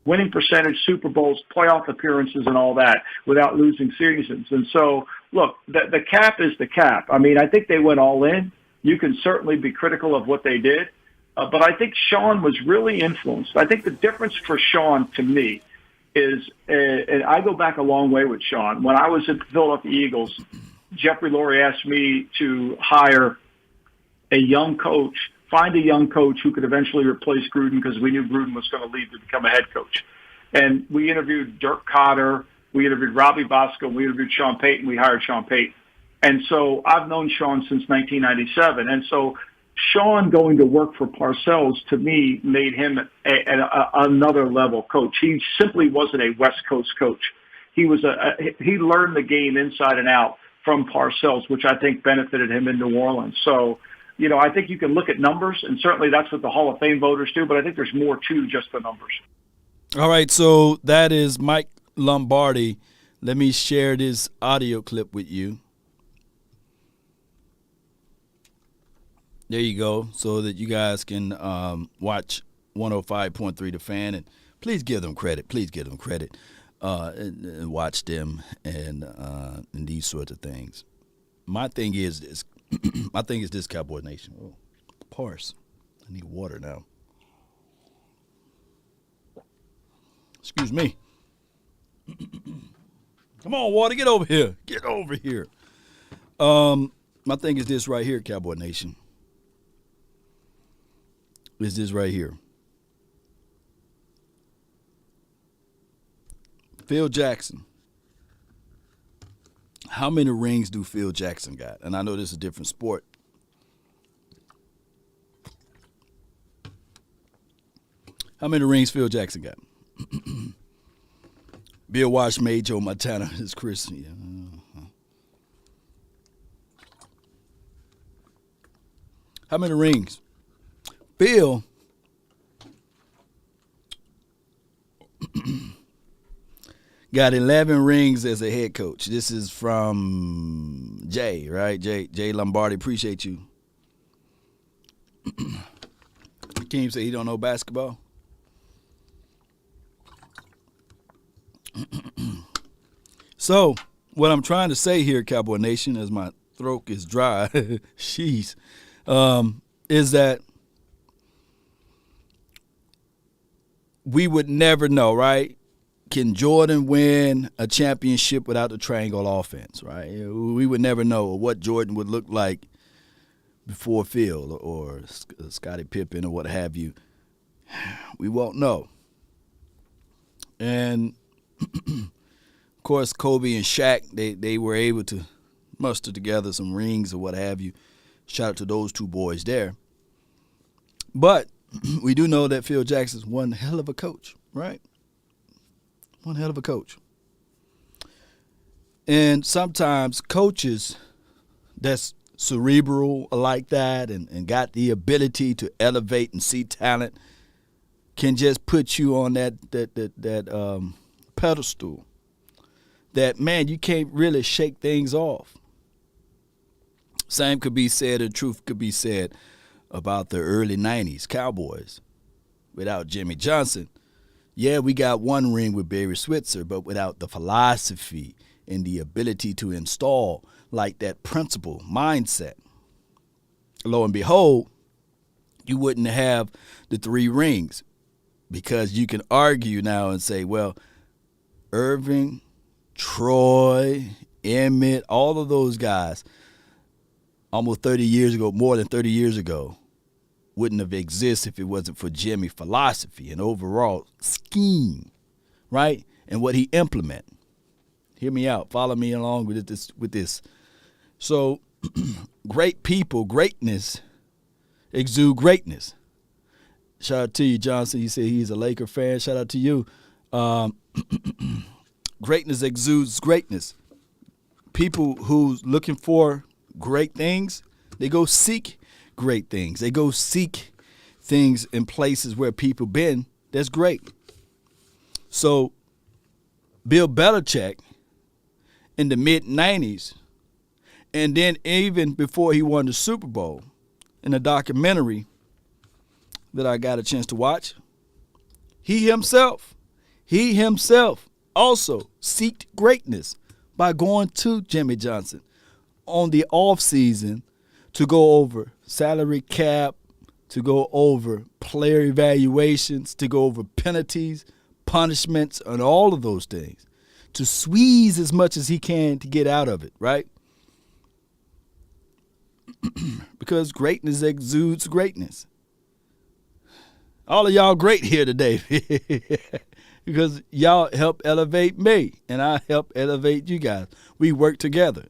Winning percentage, Super Bowls, playoff appearances, and all that without losing seasons. And so, look, the cap is the cap. I mean, I think they went all in. You can certainly be critical of what they did. But I think Sean was really influenced. I think the difference for Sean, to me, is, and I go back a long way with Sean. When I was at the Philadelphia Eagles, Jeffrey Lurie asked me to hire a young coach, find a young coach who could eventually replace Gruden because we knew Gruden was going to leave to become a head coach. And we interviewed Dirk Cotter, we interviewed Robbie Bosco, we interviewed Sean Payton, we hired Sean Payton. And so I've known Sean since 1997. And so Sean going to work for Parcells, to me, made him another level coach. He simply wasn't a West Coast coach. He was he learned the game inside and out from Parcells, which I think benefited him in New Orleans. So, you know, I think you can look at numbers, and certainly that's what the Hall of Fame voters do, but I think there's more to just the numbers. All right, so that is Mike Lombardi. Let me share this audio clip with you. There you go, so that you guys can watch 105.3 The Fan, and please give them credit. Please give them credit, and watch them and these sorts of things. My thing is this. My thing is this, Cowboy Nation. Oh, parse. I need water now. Excuse me. Come on, water. Get over here. Get over here. My thing is this right here, Cowboy Nation. Is this right here. Phil Jackson. How many rings do Phil Jackson got? And I know this is a different sport. How many rings Phil Jackson got? Bill Walsh made Joe Montana is Chris. Yeah. How many rings? got 11 rings as a head coach. This is from Jay, right? Jay Lombardi. Appreciate you. Hakeem said he don't know basketball. So, what I'm trying to say here, Cowboy Nation, as my throat is dry, is that we would never know, right? Can Jordan win a championship without the triangle offense, right? We would never know what Jordan would look like before Phil or Scottie Pippen or what have you. We won't know. And, of course, Kobe and Shaq, they were able to muster together some rings or what have you. Shout out to those two boys there. But we do know that Phil Jackson's one hell of a coach, right? One hell of a coach. And sometimes coaches that's cerebral like that and got the ability to elevate and see talent can just put you on that pedestal that, man, you can't really shake things off. Same could be said, and truth could be said about the early 90s Cowboys. Without Jimmy Johnson, yeah, we got one ring with Barry Switzer, but without the philosophy and the ability to install like that principle mindset, lo and behold, you wouldn't have the 3 rings, because you can argue now and say, well, Irving, Troy, Emmett, all of those guys almost 30 years ago, more than 30 years ago, wouldn't have existed if it wasn't for Jimmy's philosophy and overall scheme, right? And what he implemented. Hear me out. Follow me along with this. So great people, greatness, exude greatness. Shout out to you, Johnson. He said he's a Laker fan. Shout out to you. Greatness exudes greatness. People who's looking for great things, they go seek great things. They go seek things in places where people been that's great. So Bill Belichick in the mid-90s, and then even before he won the Super Bowl, in a documentary that I got a chance to watch, he himself also seeked greatness by going to Jimmy Johnson on the off season to go over salary cap, to go over player evaluations, to go over penalties, punishments, and all of those things, to squeeze as much as he can to get out of it, right? Because greatness exudes greatness. All of y'all great here today because y'all help elevate me, and I help elevate you guys. We work together.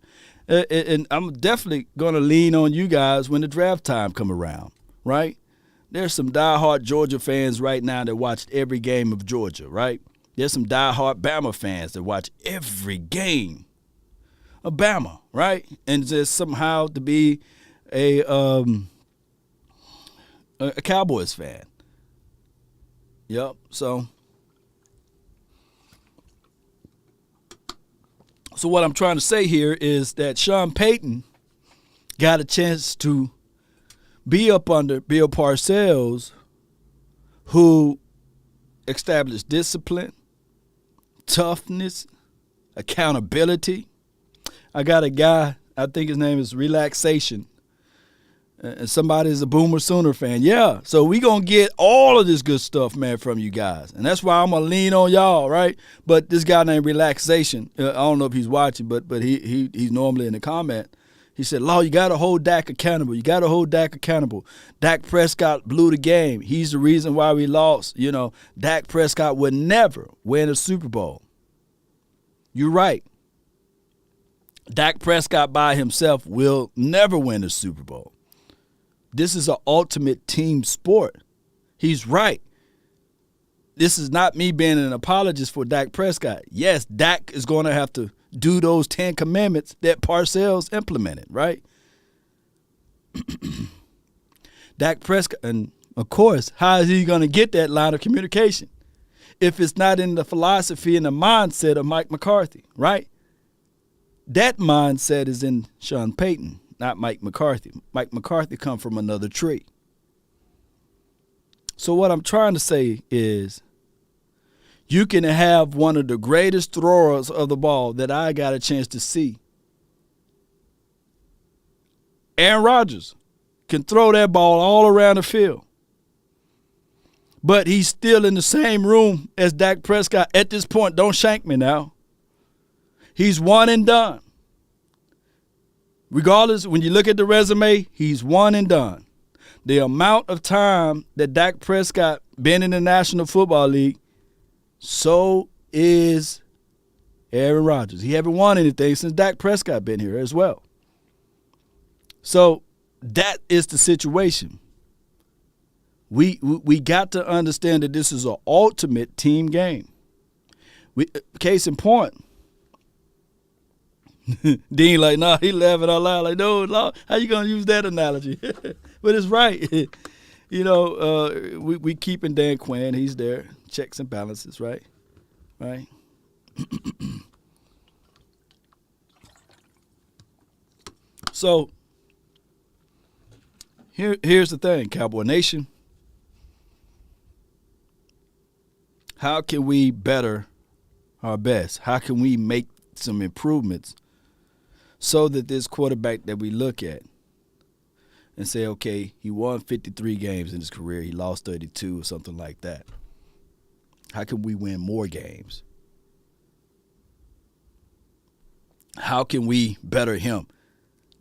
And I'm definitely going to lean on you guys when the draft time come around, right? There's some diehard Georgia fans right now that watch every game of Georgia, right? There's some diehard Bama fans that watch every game of Bama, right? And just somehow to be a Cowboys fan. Yep, so what I'm trying to say here is that Sean Payton got a chance to be up under Bill Parcells, who established discipline, toughness, accountability. I got a guy, I think his name is Relaxation, and somebody is a Boomer Sooner fan. Yeah, so we going to get all of this good stuff, man, from you guys. And that's why I'm going to lean on y'all, right? But this guy named Relaxation, I don't know if he's watching, but he's normally in the comment. He said, Law, you got to hold Dak accountable. You got to hold Dak accountable. Dak Prescott blew the game. He's the reason why we lost. You know, Dak Prescott would never win a Super Bowl. You're right. Dak Prescott by himself will never win a Super Bowl. This is an ultimate team sport. He's right. This is not me being an apologist for Dak Prescott. Yes, Dak is going to have to do those 10 commandments that Parcells implemented, right? Dak Prescott, and of course, how is he going to get that line of communication? if it's not in the philosophy and the mindset of Mike McCarthy, right? That mindset is in Sean Payton, not Mike McCarthy. Mike McCarthy come from another tree. So what I'm trying to say is you can have one of the greatest throwers of the ball that I got a chance to see. Aaron Rodgers can throw that ball all around the field. But he's still in the same room as Dak Prescott at this point. Don't shank me now. He's one and done. Regardless, when you look at the resume, he's one and done. The amount of time that Dak Prescott been in the National Football League, so is Aaron Rodgers. He haven't won anything since Dak Prescott been here as well. So that is the situation. We got to understand that this is an ultimate team game. Case in point, Dean like, nah, he laughing out loud like, no, how you gonna use that analogy? But it's right. We keeping Dan Quinn. He's there. Checks and balances, right? Right. So here's the thing, Cowboy Nation. How can we better our best? How can we make some improvements so that this quarterback that we look at and say, okay, he won 53 games in his career, he lost 32 or something like that. How can we win more games? How can we better him?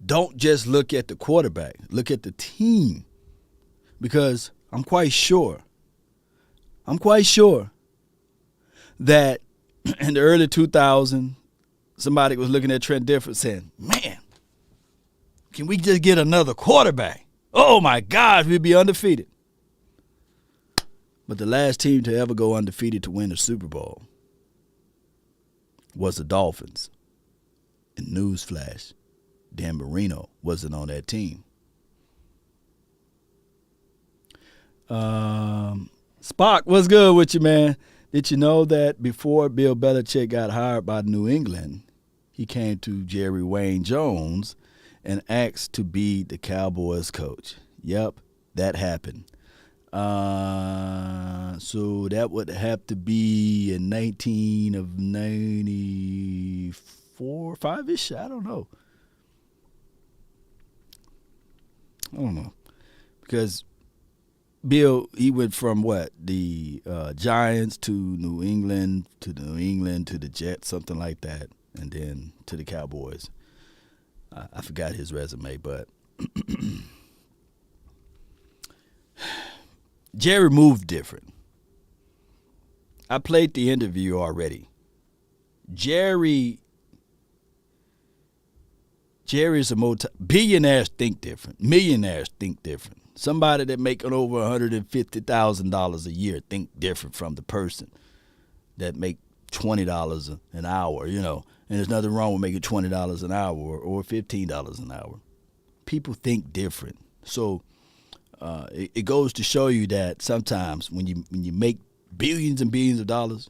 Don't just look at the quarterback. Look at the team. Because I'm quite sure that in the early 2000s, somebody was looking at Trent Dilfer saying, man, can we just get another quarterback? Oh, my God, we'd be undefeated. But the last team to ever go undefeated to win the Super Bowl was the Dolphins. And newsflash, Dan Marino wasn't on that team. Spock, what's good with you, man? Did you know that before Bill Belichick got hired by New England, he came to Jerry Wayne Jones and asked to be the Cowboys coach? Yep, that happened. So that would have to be in 1994, 5-ish. I don't know. Because Bill, he went from what? The Giants to New England, to the Jets, something like that, and then to the Cowboys. I forgot his resume, but Jerry moved different. I played the interview already. Jerry's a billionaires think different. Millionaires think different. Somebody that making over $150,000 a year think different from the person that make $20 an hour, And there's nothing wrong with making $20 an hour or $15 an hour. People think different. So it goes to show you that sometimes when you make billions and billions of dollars,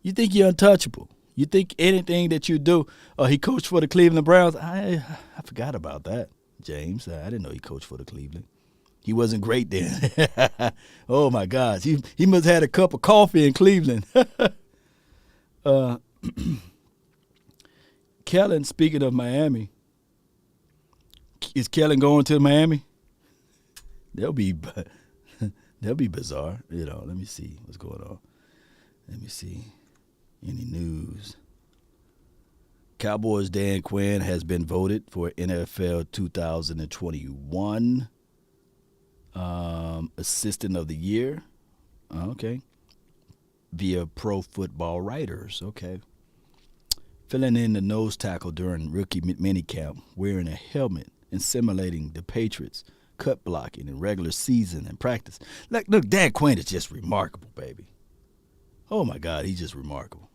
you think you're untouchable. You think anything that you do. He coached for the Cleveland Browns. I forgot about that, James. I didn't know he coached for the Cleveland. He wasn't great then. Oh, my gosh. He must have had a cup of coffee in Cleveland. Kellen, speaking of Miami, is Kellen going to Miami? They'll be bizarre. Let me see what's going on. Let me see. Any news? Cowboys Dan Quinn has been voted for NFL 2021 Assistant of the Year. Okay. Via Pro Football Writers. Okay. Filling in the nose tackle during rookie minicamp, wearing a helmet and simulating the Patriots' cut blocking in regular season and practice. Look, Dan Quinn is just remarkable, baby. Oh, my God, he's just remarkable.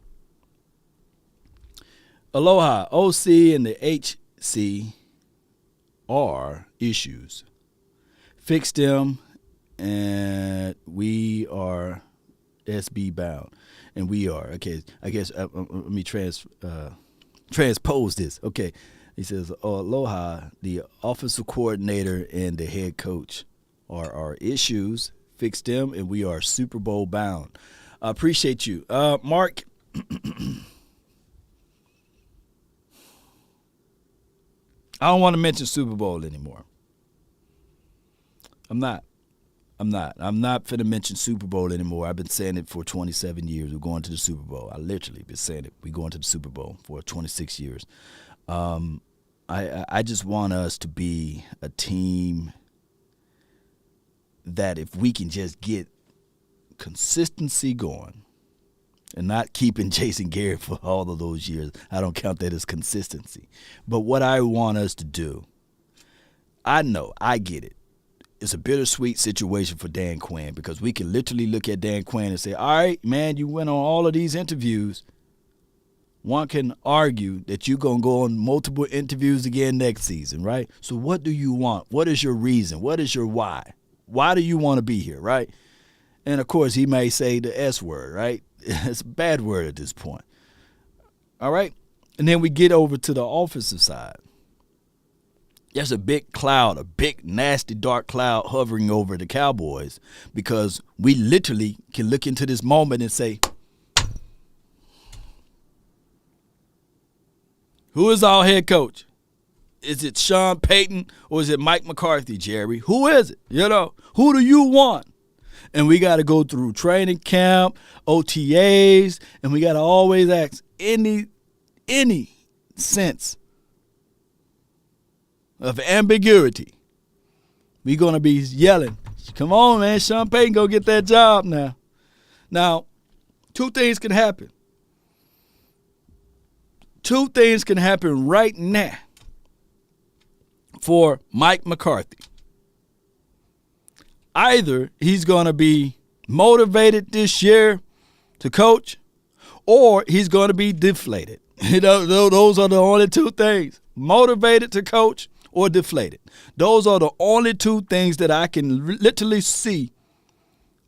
Aloha, OC and the HC are issues. Fix them, and we are SB bound, and we are. Okay, I guess let me transpose this. Okay, he says, aloha, the offensive coordinator and the head coach are our issues. Fix them, and we are Super Bowl bound. I appreciate you. Mark, I don't want to mention Super Bowl anymore. I'm not finna mention Super Bowl anymore. I've been saying it for 27 years. We're going to the Super Bowl. I literally been saying it. We're going to the Super Bowl for 26 years. I just want us to be a team that if we can just get consistency going and not keeping Jason Garrett for all of those years, I don't count that as consistency. But what I want us to do, I know, I get it. It's a bittersweet situation for Dan Quinn because we can literally look at Dan Quinn and say, all right, man, you went on all of these interviews. One can argue that you're going to go on multiple interviews again next season, right? So what do you want? What is your reason? What is your why? Why do you want to be here, right? And, of course, he may say the S word, right? It's a bad word at this point. All right? And then we get over to the offensive side. There's a big cloud, a big, nasty, dark cloud hovering over the Cowboys because we literally can look into this moment and say, who is our head coach? Is it Sean Payton or is it Mike McCarthy, Jerry? Who is it? Who do you want? And we got to go through training camp, OTAs, and we got to always ask any sense of ambiguity. We're going to be yelling, come on, man, Sean Payton, go get that job now. Now, two things can happen. Two things can happen right now for Mike McCarthy. Either he's going to be motivated this year to coach, or he's going to be deflated. Those are the only two things. Motivated to coach or deflated. Those are the only two things that I can literally see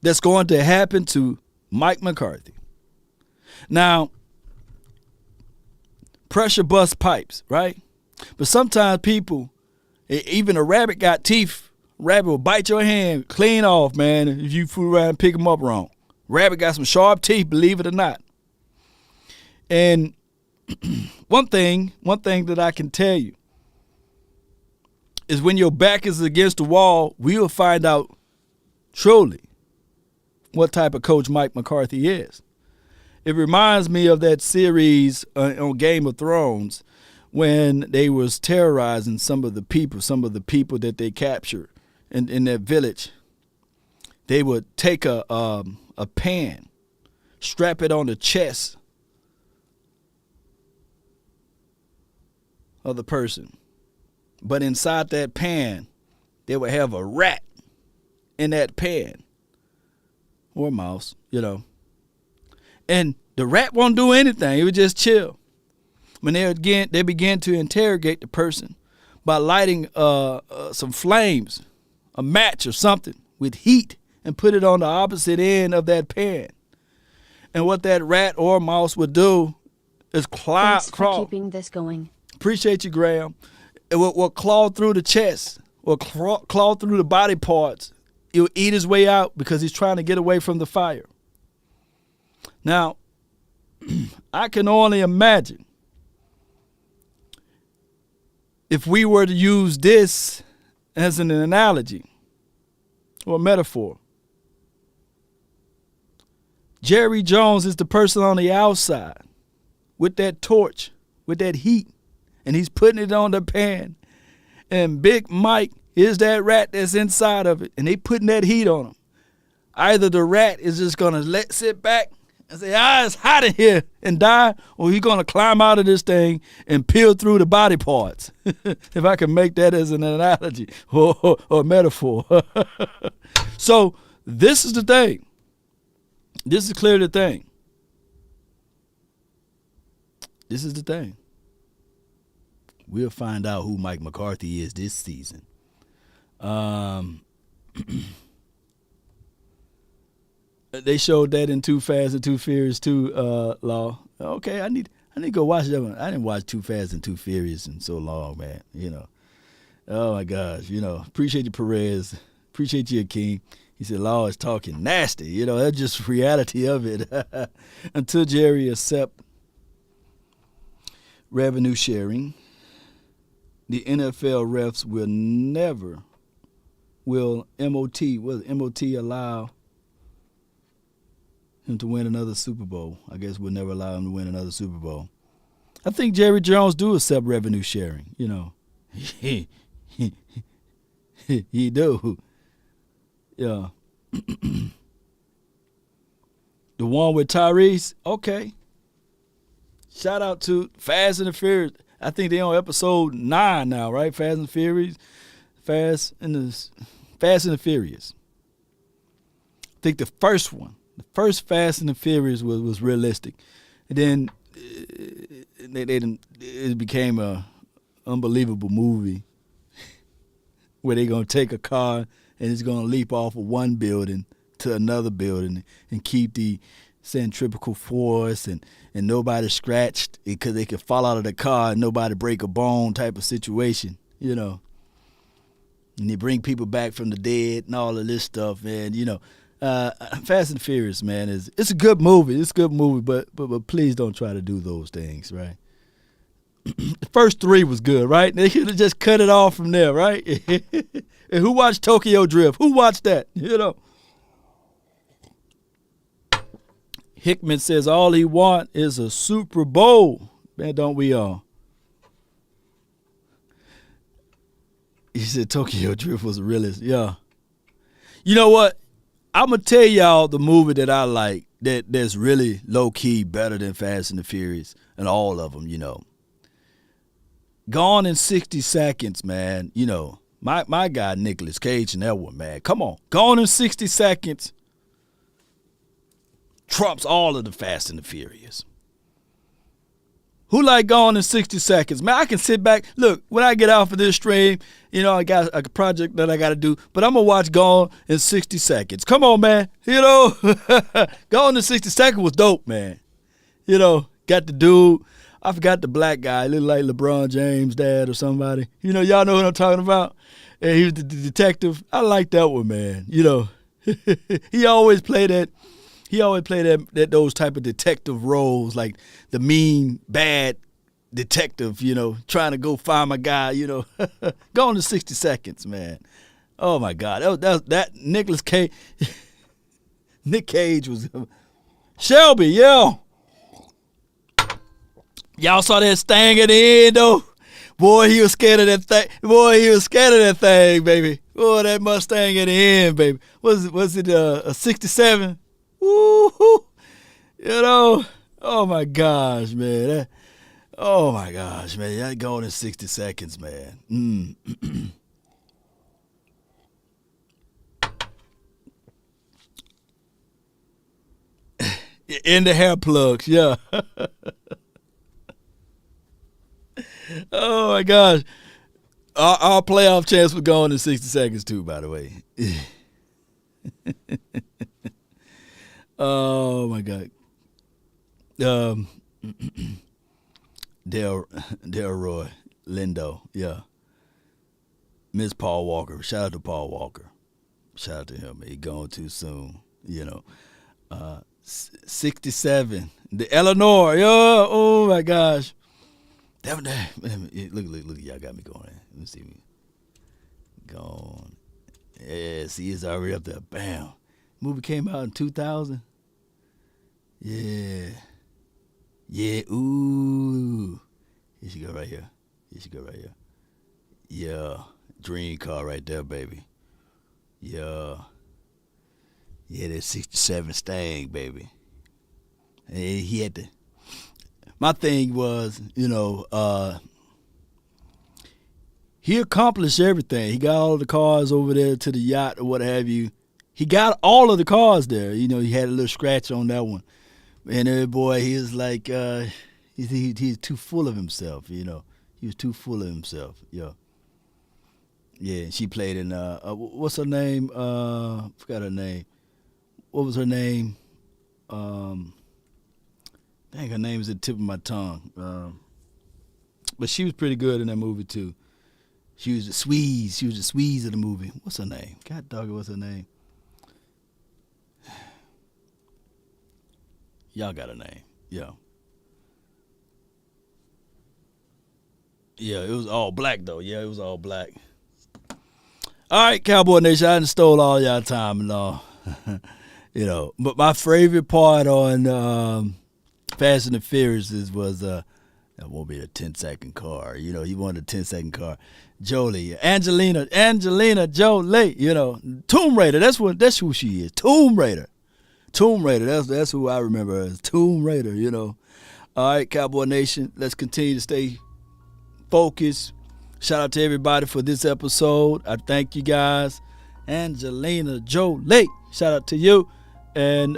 that's going to happen to Mike McCarthy. Now, pressure busts pipes, right? But sometimes people, even a rabbit got teeth. Rabbit will bite your hand clean off, man, if you fool around and pick him up wrong. Rabbit got some sharp teeth, believe it or not. And one thing that I can tell you is when your back is against the wall, we'll find out truly what type of coach Mike McCarthy is. It reminds me of that series on Game of Thrones when they was terrorizing some of the people that they captured in that village. They would take a pan, strap it on the chest of the person. But inside that pan, they would have a rat in that pan. Or a mouse, And the rat won't do anything. It would just chill. When they began to interrogate the person by lighting some flames, a match or something with heat, and put it on the opposite end of that pan. And what that rat or mouse would do is crawl. Keeping this going. Appreciate you, Graham. It will claw through the chest, or claw through the body parts. He'll eat his way out because he's trying to get away from the fire. Now, I can only imagine if we were to use this as an analogy or a metaphor. Jerry Jones is the person on the outside with that torch, with that heat, and he's putting it on the pan. And Big Mike is that rat that's inside of it, and they putting that heat on him. Either the rat is just going to sit back and say, it's hot in here, and die, or he's going to climb out of this thing and peel through the body parts, if I can make that as an analogy or metaphor. So this is the thing. This is clearly the thing. This is the thing. We'll find out who Mike McCarthy is this season. They showed that in Too Fast and Too Furious too, Law. Okay, I need to go watch that one. I didn't watch Too Fast and Too Furious in so long, man. Oh my gosh, appreciate you, Perez. Appreciate you, King. He said, Law is talking nasty. That's just reality of it. Until Jerry accept revenue sharing, the NFL refs will MOT allow him to win another Super Bowl. I guess we'll never allow him to win another Super Bowl. I think Jerry Jones do accept revenue sharing, He do. Yeah. The one with Tyrese, okay. Shout out to Fast and the Furious. I think they're on episode 9 now, right? Fast and the Furious. Fast and the Furious. I think the first one, the first Fast and the Furious was realistic. And then it became a unbelievable movie where they're going to take a car and it's going to leap off of one building to another building and keep the centrifugal force and nobody scratched because they could fall out of the car and nobody break a bone type of situation, And they bring people back from the dead and all of this stuff, man. Fast and Furious, man, it's a good movie. It's a good movie, but please don't try to do those things, right? The first 3 was good, right? They could have just cut it off from there, right? And who watched Tokyo Drift? Who watched that? Hickman says all he want is a Super Bowl. Man, don't we all? He said Tokyo Drift was a realist. Yeah. You know what? I'm going to tell y'all the movie that I like that's really low-key better than Fast and the Furious and all of them, Gone in 60 Seconds, man. My guy Nicolas Cage in that one, man. Come on. Gone in 60 Seconds trumps all of the Fast and the Furious. Who like Gone in 60 Seconds? Man, I can sit back. Look, when I get off of this stream, I got a project that I got to do, but I'm going to watch Gone in 60 Seconds. Come on, man. Gone in 60 Seconds was dope, man. Got the dude. I forgot the black guy. Looked like LeBron James' dad or somebody. Y'all know what I'm talking about? And he was the detective. I like that one, man. He always played that. He always played those type of detective roles, like the mean, bad detective, trying to go find my guy, Going to 60 Seconds, man. Oh, my God. That Nicolas Cage. Nick Cage was. Shelby, yeah. Y'all saw that Stang at the end, though? Boy, he was scared of that thing. Baby. Boy, that Mustang at the end, baby. Was it a 67? Woo-hoo. Oh, my gosh, man. That going in 60 seconds, man. In the hair plugs, yeah. Oh, my gosh. Our playoff chance was going in 60 seconds, too, by the way. Oh, my God. Delroy Lindo, yeah. Miss Paul Walker. Shout out to Paul Walker. Shout out to him. He gone too soon, 67. The Eleanor, yeah. Oh, my gosh. Look, y'all got me going. Let me see. Gone. Yeah, see, it's already up there. Bam. Movie came out in 2000. Yeah. Yeah, ooh. Here she go right here. Yeah. Dream car right there, baby. Yeah. Yeah, that 67 Stang, baby. And he had to. My thing was, he accomplished everything. He got all of the cars over there to the yacht or what have you. He got all of the cars there. He had a little scratch on that one. And boy, he was like, he's too full of himself, He was too full of himself, yeah. Yeah, she played in, what's her name? Forgot her name. what was her name? Dang, her name is at the tip of my tongue. But she was pretty good in that movie too. She was the Squeeze. She was the Squeeze of the movie. What's her name? God dog it, what's her name? Y'all got a name. Yeah. Yeah, it was all black though. Yeah, it was all black. All right, Cowboy Nation, I done stole all y'all time and all. You know, but my favorite part on Fast and the Furious was that won't be a 10-second car. You know, he wanted a 10-second car. Jolie, Angelina Jolie. You know, Tomb Raider. That's who she is. Tomb Raider. That's who I remember as Tomb Raider. You know. All right, Cowboy Nation, let's continue to stay focused. Shout out to everybody for this episode. I thank you guys. Angelina Jolie, shout out to you, and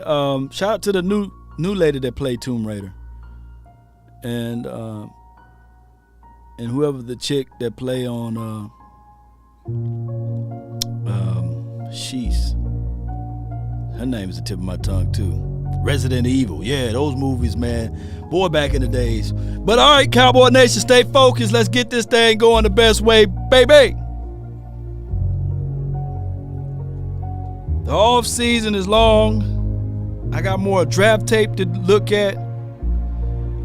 shout out to the new lady that played Tomb Raider, and whoever the chick that play on she's her name is the tip of my tongue too. Resident Evil, yeah, those movies, man, boy, back in the days. But all right, Cowboy Nation, stay focused. Let's get this thing going the best way, baby. The off season is long. I got more draft tape to look at.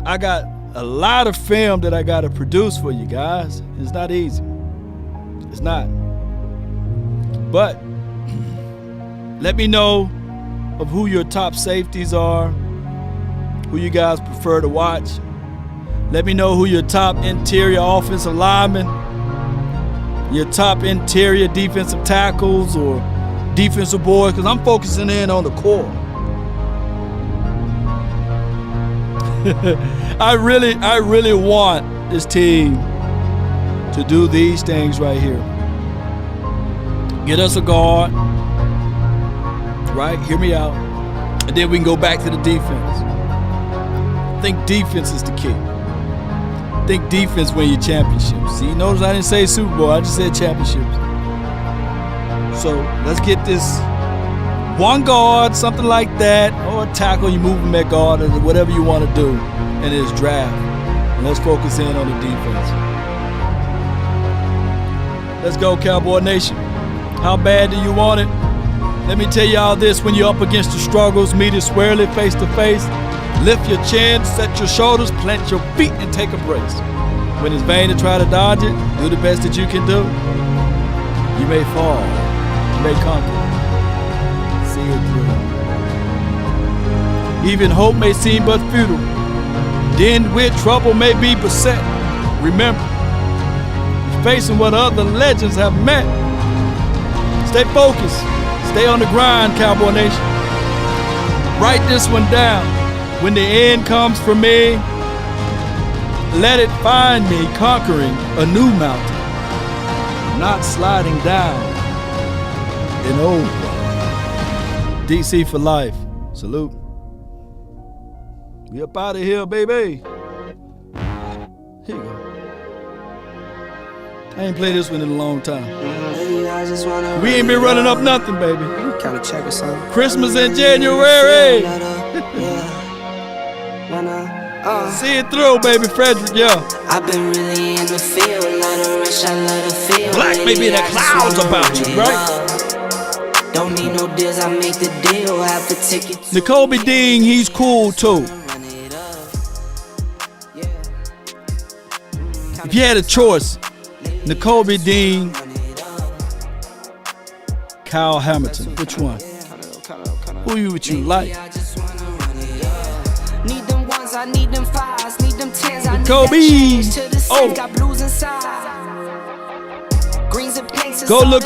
I got a lot of film that I got to produce for you guys. It's not easy. It's not. But let me know of who your top safeties are, who you guys prefer to watch. Let me know who your top interior offensive linemen, your top interior defensive tackles or defensive boys, because I'm focusing in on the core. I really want this team to do these things right here. Get us a guard, right? Hear me out. And then we can go back to the defense. I think defense is the key. I think defense win your championships. See, notice I didn't say Super Bowl, I just said championships. So let's get this one guard, something like that, or a tackle, you move them at guard, or whatever you want to do in this draft. And let's focus in on the defense. Let's go, Cowboy Nation. How bad do you want it? Let me tell y'all this, when you're up against the struggles, meet it squarely, face to face. Lift your chin, set your shoulders, plant your feet, and take a brace. When it's vain to try to dodge it, do the best that you can do. You may fall, you may conquer. See it through. Even hope may seem but futile. Then with trouble may be beset. Remember, you're facing what other legends have met. Stay focused. Stay on the grind, Cowboy Nation. Write this one down. When the end comes for me, let it find me conquering a new mountain, not sliding down and over. DC for life. Salute. We up out of here, baby. Here you go. I ain't played this one in a long time. We ain't been running up nothing, baby. Christmas in January. See it through, baby, Frederick, yeah. I've been really in the field, love the rush, I love the feel. Black may be the clouds about you, right? Don't need no deals, I make the deal, have the ticket. Nicole B. Dean, he's cool too. If you had a choice, Nicole B. Dean, Kyle Hamilton, which one? Who would you like? Need them ones, I need them fives, need them tens, I need Kobe. Oh. Got blues inside. Greens and pinks, Go look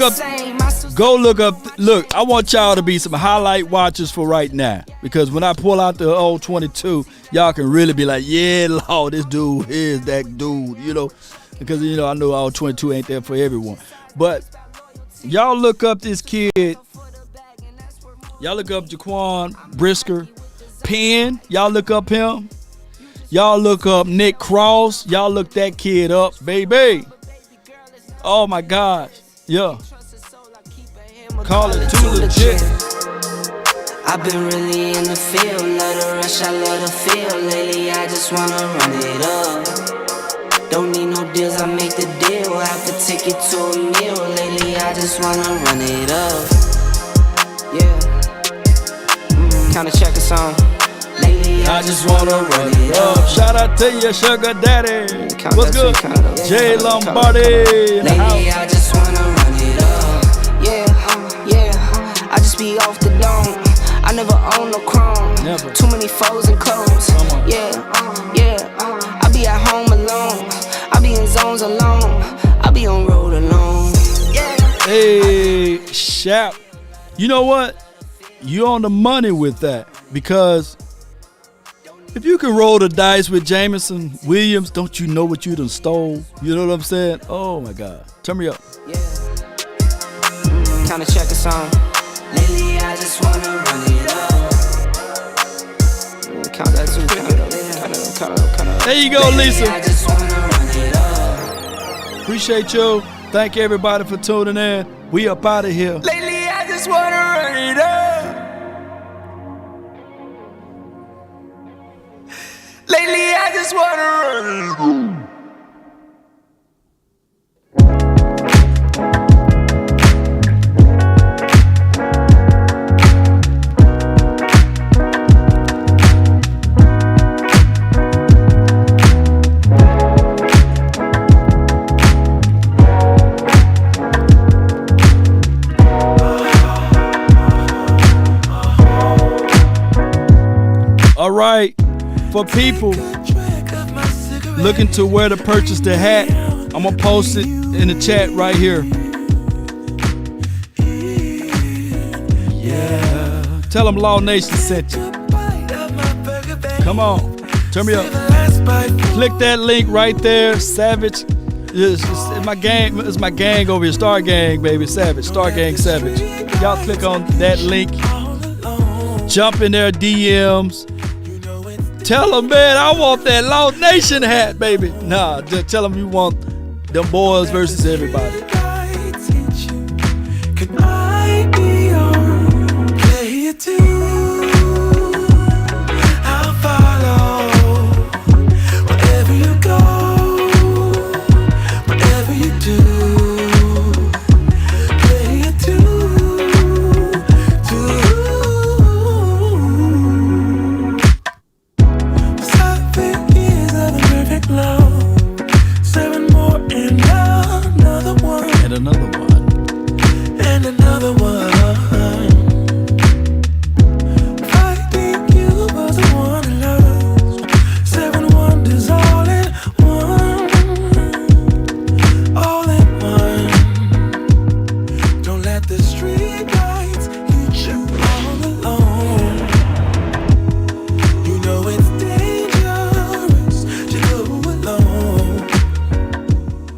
up. Look, I want y'all to be some highlight watchers for right now, because when I pull out the old 22, y'all can really be like, yeah, Lord, this dude is that dude, you know, because, you know, I know all 22 ain't there for everyone. But y'all look up this kid. Y'all look up Jaquan Brisker. Penn, y'all look up him. Y'all look up Nick Cross. Y'all look that kid up, baby. Oh my gosh. Yeah. Call it too legit. I've been really in the field, love the rush, I love the feel. Lately I just wanna run it up. Don't need no deals, I make the deal. Have to take it to a meal. Lately I just wanna run it up. Yeah. Kinda check a song. Lately I just wanna run it up. Shout out to your sugar daddy. What's good? Jay Lombardi in the house. Lately I just wanna run it up. Yeah. I just be off the dome. I never own no chrome. Never. Too many foes and clothes. Yeah. I be at home alone. I be in zones alone. I be on road alone. Yeah. Hey, Shap. You know what? You on the money with that, because if you can roll the dice with Jameson Williams, don't you know what you done stole? You know what I'm saying? Oh my God. Turn me up. Yeah. Kinda check a song. Lately I just wanna run it up. Count that too. Count up. There you go, Lisa. I just wanna run it up. Appreciate you. Thank everybody for tuning in. We up out of here. Lately I just wanna run it up. Lately I just wanna run it up. All right, for people looking to where to purchase the hat, I'm gonna post it in the chat right here. Yeah, tell them Law Nation sent you. Come on, turn me up. Click that link right there, Savage. It's my gang. It's my gang over here, Star Gang, baby, Savage, Star Gang Savage. Y'all click on that link. Jump in their DMs. Tell them, man, I want that Law Nation hat, baby. Nah, just tell them you want them boys versus everybody. Could I be your player too?